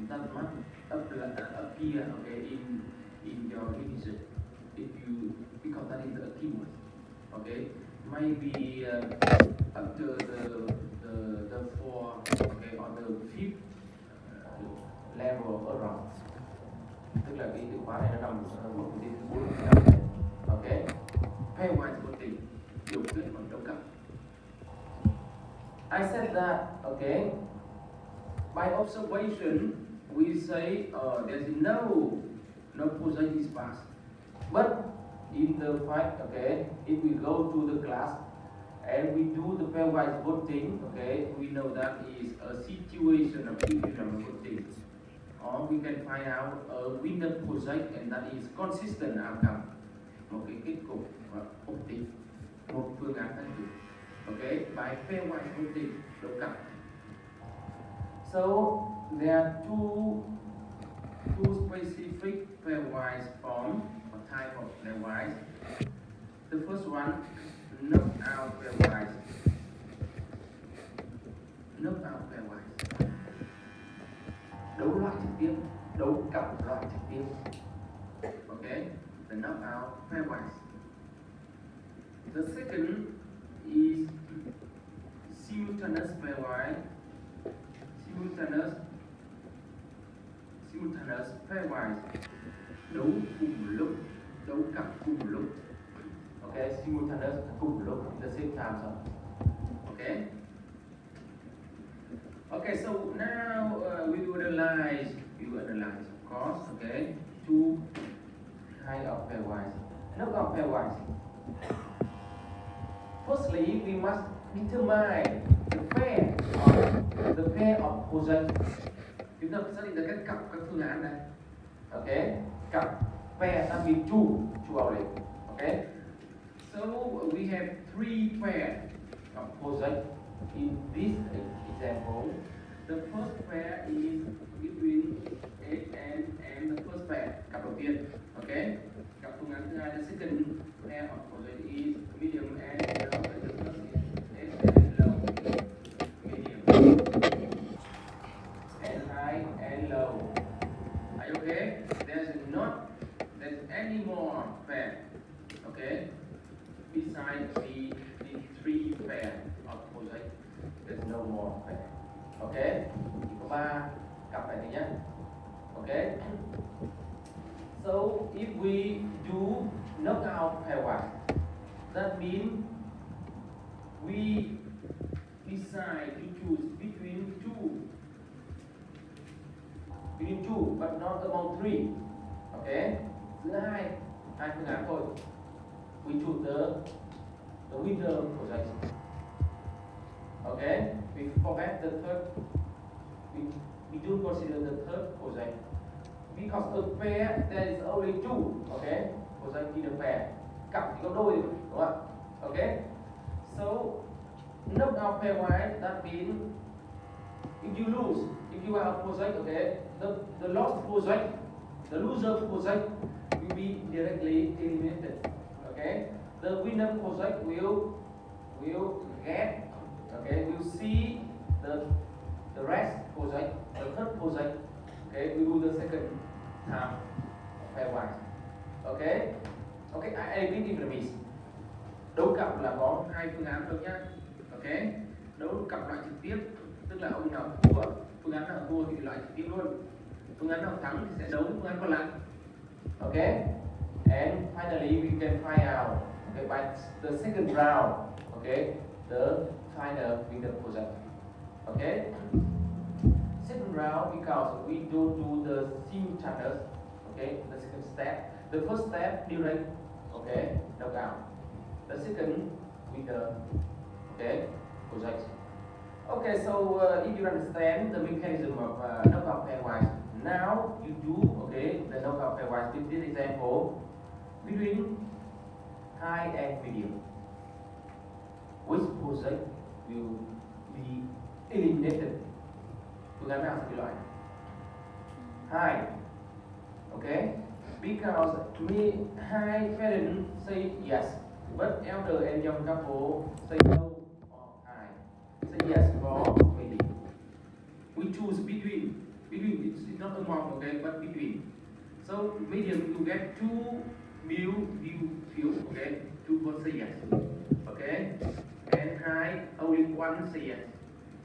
that must appear, okay, in your revision. If you, because that is a keyword, okay, maybe after the four, okay, or the fifth level around, tức là cái từ khóa này nó nằm ở một cái thứ 4 này, okay. Pairwise voting, biểu quyết bằng đấu cặp. I said that, okay, by observation we say there's no project is passed. But in the fact, okay, if we go to the class and we do the pairwise voting, okay, we know that is a situation of equilibrium voting. Or we can find out a winner project and that is consistent outcome. Một cái kết cục ổn định, một phương án thắng cử. Okay, by pairwise voting, đấu cặp. So there are two specific pairwise form. Type of pairwise. The first one, knockout pairwise. knockout pairwise. Đấu loại trực tiếp, đấu cặp loại trực tiếp. Okay, the knockout pairwise. The second is simultaneous pairwise. Simultaneous pairwise. Đấu cùng một lúc, đấu cặp cùng một lúc. Okay, simultaneous cùng một lúc, at the same time. So. Okay. Okay, so now we will analyze, of course. Okay, two kind of pairwise. Knockout pairwise. Firstly, we must determine the pair of cosine. Chúng ta phải xác định được các phương án này. Okay, cặp pair that means two only. Okay, so we have three pairs of cosine in this example. The first pair is between x and the first pair, cặp đầu tiên. Okay, cặp phương án thứ hai, the second pair of cosine is medium and low. The first is x and low, medium, and high and low. Are you okay? There's any more pair. Okay, besides the three pair of cosine, there's no more pair. Okay, chỉ có 3 cặp này nhé. Okay, so if we do knockout pairwise, that means we decide to choose between two, but not among three. Okay, giữa hai phương án thôi. We choose the winner cosine. Okay, we forget the third. We don't consider the third cosine because a pair there is only two. Okay, cosine in a pair. Cặp chỉ có đôi, đúng không ạ? Okay, so knockout pairwise, that means if you lose, if you are a cosine, okay, the lost cosine, the loser cosine will be directly eliminated. Okay, the winner cosine will get. Okay, we'll see the rest cosine, the third cosine. Okay, we do the second time pairwise. Okay, I repeat in the miss. Đấu cặp là có hai phương án thôi nhá. Okay, đấu cặp loại trực tiếp, tức là ông nào thua, phương án nào thua thì loại trực tiếp luôn. Phương án nào thắng thì sẽ đấu với phương án còn lại. Okay, and finally we can find out, okay, by the second round. Okay, the final winner cosine. Okay, second round, because we don't do the simultaneous. Okay, the second step. The first step direct. Okay, knockout. The second winner. Okay, cosine. Okay, so if you understand the mechanism of knockout pairwise, now you do, okay, the knockout pairwise with this example between high and medium. Which cosine will be eliminated? Phương án nào sẽ bị loại? High. Okay, because high parents say yes, but elder and young couple say no or high. Say yes for medium. We choose between. It's not among, okay, but between. So medium you get two view, okay, two votes say yes. Okay, and high only one say yes.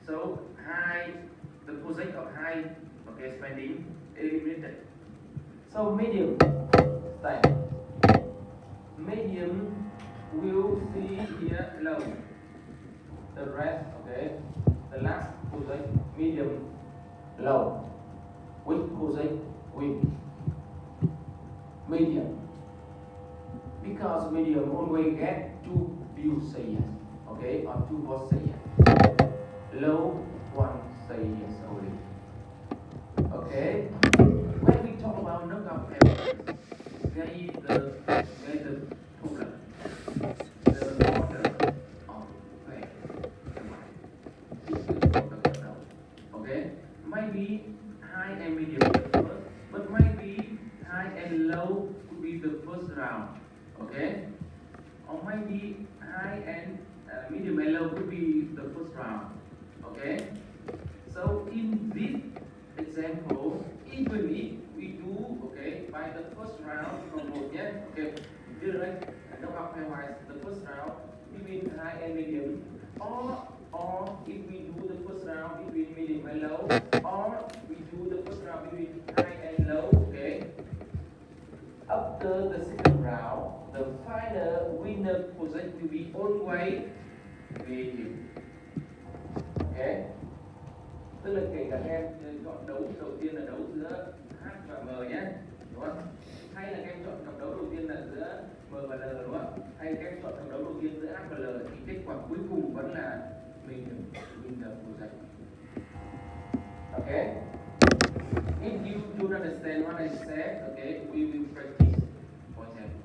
So high, the cosine of high, okay, spending eliminated. So medium stand. Medium will see here low. The rest, okay, the last cosine medium low. Which cosine win? Medium. Because medium always get two views say yes, okay, or two votes say yes. Low, one say yes only. Okay. When we talk about knockout pairwise, there is the problem. The order of pair. Okay. Maybe high and medium first, but maybe high and low could be the first round. Okay. Or maybe high and medium and low could be the first round. Okay. So in this example, even if we do, okay, by the first round from both, yeah, okay, direct no up pairwise the first round between high and medium, or if we do the first round between medium and low, or we do the first round between high and low, okay. After the second round, the final winner position will be always medium. Okay. Tức là kể cả các em chọn đấu đầu tiên là đấu giữa H và M nhé, đúng không? Hay là các em chọn cặp đấu đầu tiên là giữa M và L, đúng không? Hay các em chọn cặp đấu đầu tiên giữa H và L thì kết quả cuối cùng vẫn là medium winner position. Okay. If you don't understand what I said, okay, we will practice. For example,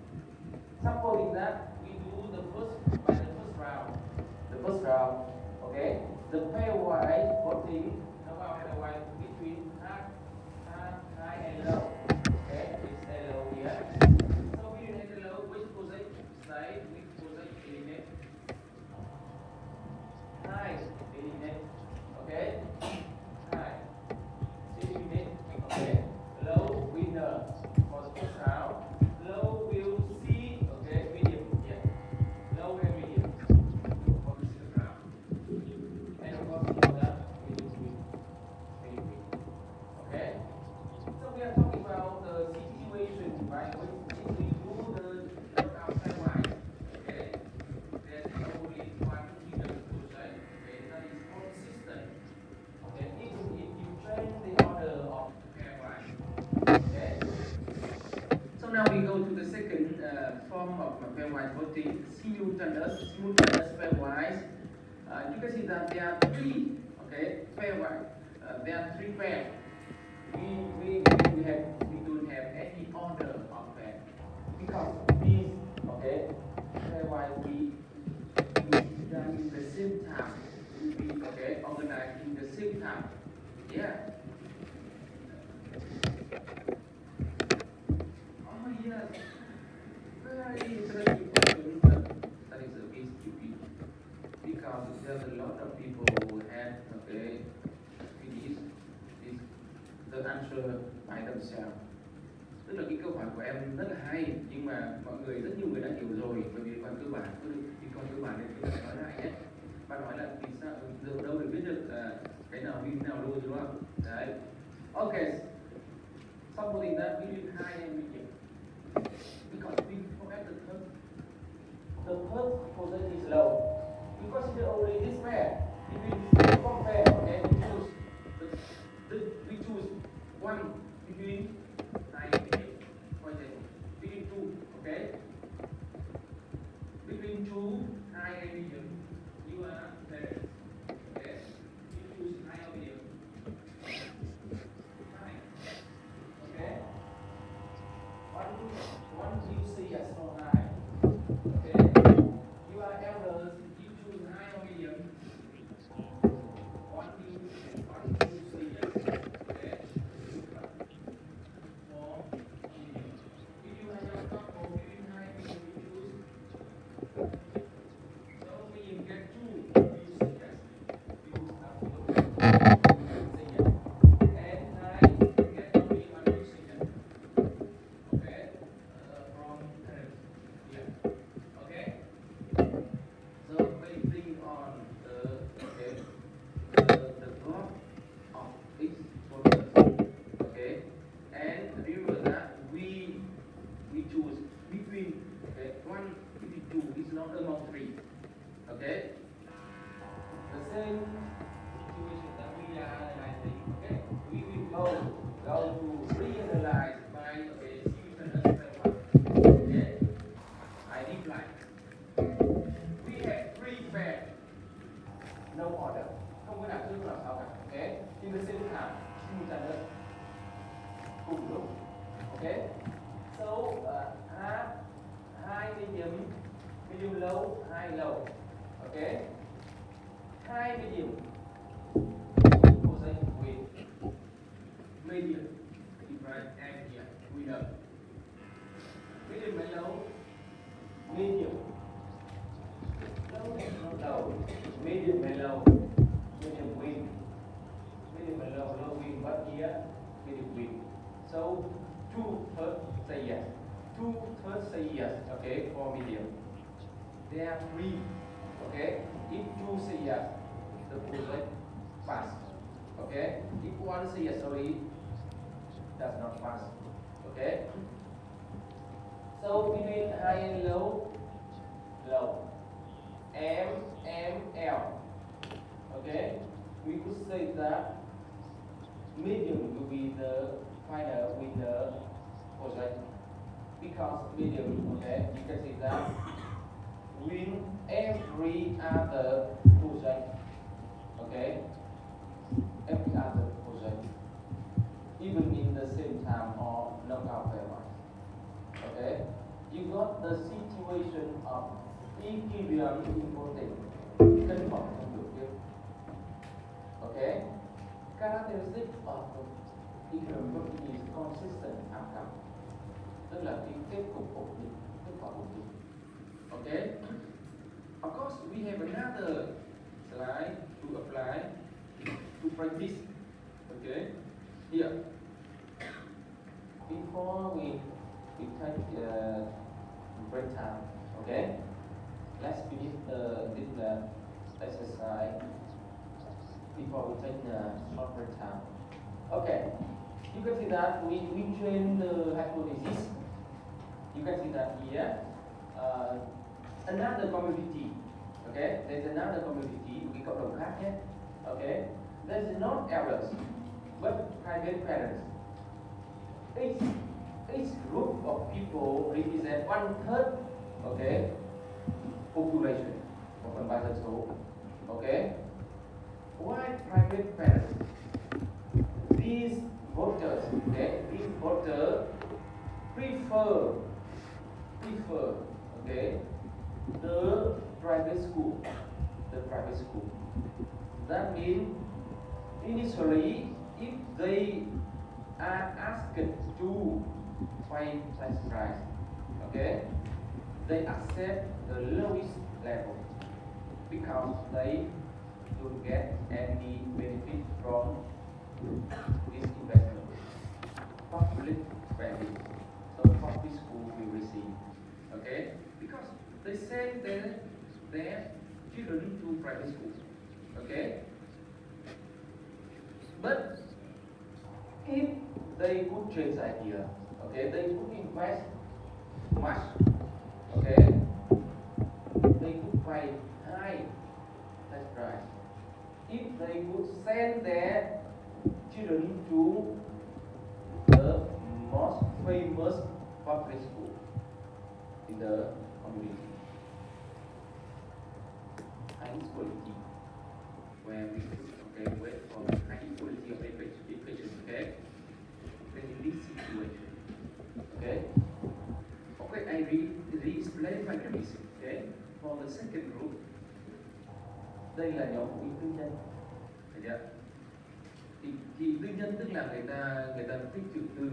supposing that we do the first round, okay, the pairwise voting pairwise between high and low. Okay, it's a low here. So we need a low, which position side, which position eliminate? High eliminate. Okay. Okay, low winner for the first round. Low will see, okay, medium, yeah. Low and medium for the second round. And of course, for that, medium. Okay? So we are talking about the situation, right? If we do the knockout pairwise, okay, there's only one winner to say, okay, that is consistent. Okay, even if you change the order of okay. So now we go to the second form of pairwise voting, simultaneous pairwise. You can see that there are three, okay, pairwise. There are three pairs. We don't have any order of pair because these, okay, pairwise we done in the same time. We okay organized in the same time. Yeah. Oh yes, very interesting question. That is a bit stupid because there's a lot of people who have okay finished this the answer by themselves. Tức là cái câu hỏi của em rất là hay nhưng mà mọi người rất nhiều người đã hiểu rồi bởi vì còn cơ bản nên chúng ta nói lại nhé. Bạn nói là vì sao dựa đâu để biết được cái nào win nào lose đúng không? Đấy. Okay. Supposing that between high and medium, because we forget the third position is low. We consider only this pair. Between one pair, okay, we choose one between high and medium. For example, between two, okay. Between two high and medium, you are there. Okay, you choose high or medium. Okay. One you say yes or high. Okay. You are elders. You choose high or medium. One you say yes. Okay. Or medium. If you have a couple between high and medium, you choose. So medium get two. You say yes. You have to say yes. And high get only one you say yes. Okay, from here. Okay, so when you think on the block of each folder, okay, and remember that we choose between one between two is not among three. Okay, the same situation that we are analyzing. Okay, we will go to reanalyze by simultaneous pairwise. Okay, I reply. We have three pairs, no order. Không có đặt trước làm sao cả. Okay, in the same time, simultaneous, cùng lúc. Okay, so high medium low, high low. Okay, high medium position with medium, right? And here we know medium and low, medium low and not low, medium and low, medium win. So 2/3 say yes. 2/3 say yes. Okay, for medium. There are 3. Okay, if 2 say yes, the project pass. Okay, if 1 say yes, sorry, does not pass. Okay. So between high and low, low. L. Okay, we could say that medium will be the final winner project because medium, okay, you can see that win every other project, okay, every other project, even in the same time or knockout pairwise. Okay, you got the situation of equilibrium in voting. Cân bằng trong điều kiện. Okay, characteristic of equilibrium voting is consistent outcome, tức là cái kết cục ổn định, kết quả ổn định. Okay, of course we have another slide to apply to practice. Okay, here before we take break time. Okay, let's finish this exercise before we take short break time. Okay, you can see that we train the hypothesis. You can see that here another community. Okay, there's another community, cái cộng đồng khác nhé. Okay, there's not elders but private parents. Each group of people represent 1/3, okay, population of phần 3 dân số. Okay, why private parents? These voters, okay, prefer, okay, the private school. That means initially, if they are asked to pay less price, okay, they accept the lowest level because they don't get any benefit from this investment. Public spending, so public school will receive, okay, because they send their children to private school, okay. But if they could change idea, okay, they could invest much, okay, they could pay high price. If they could send their children to the most famous public school in the community, high quality, where we could wait for the high quality of education, okay? Then in this situation, okay? Okay, I re-explain my premise, okay? For the second group, đây là nhóm phụ huynh tư nhân, thấy chưa? Thì tư nhân tức là người ta thích trực tư,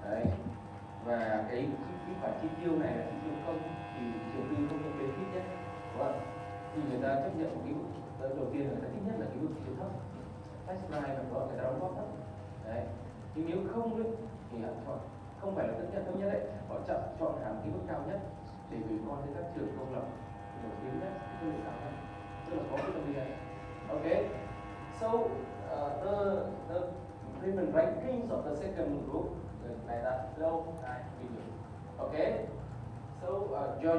đấy, và cái khoản chi tiêu này là chi tiêu công, thì trường tư không có khuyến khích nhé, đúng không? Thì người ta chấp nhận một cái mức đầu tiên là người ta thích nhất là cái mức chi tiêu thấp, tax line là có người ta đóng góp thấp, đấy. Nhưng nếu không ấy, thì họ chọn không phải là tất nhiên thấp nhất đấy, họ chọn hẳn cái mức cao nhất để gửi con đến các trường công lập nổi tiếng nhất, cái mức cao nhất, tức là có cái tâm lý này. Okay, so the payment rankings of the second group like that, low, high, medium. Okay, so your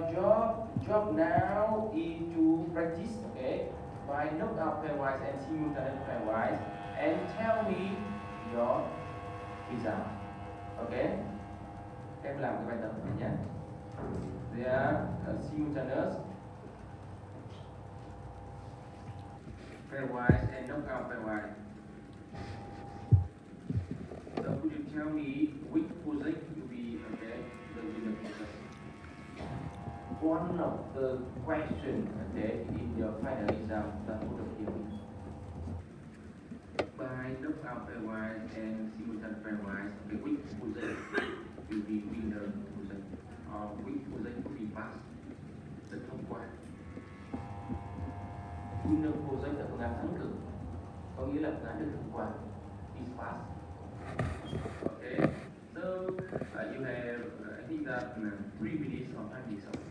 job now is to practice, okay, by knockout pairwise and simultaneous pairwise, and tell me your result. Okay, em làm cái bài tập này nhé. They are simultaneous pairwise and knockout pairwise. So could you tell me which project will be, okay, the winner project? One of the questions, okay, in your final exam that would appear by knockout pairwise and simultaneous pairwise, okay, which project will be winner project, or which project will be passed the thông qua? Winner project là phương án thắng cử, có nghĩa là phương án được thông qua, is pass. Okay. that 3 minutes or 5 minutes of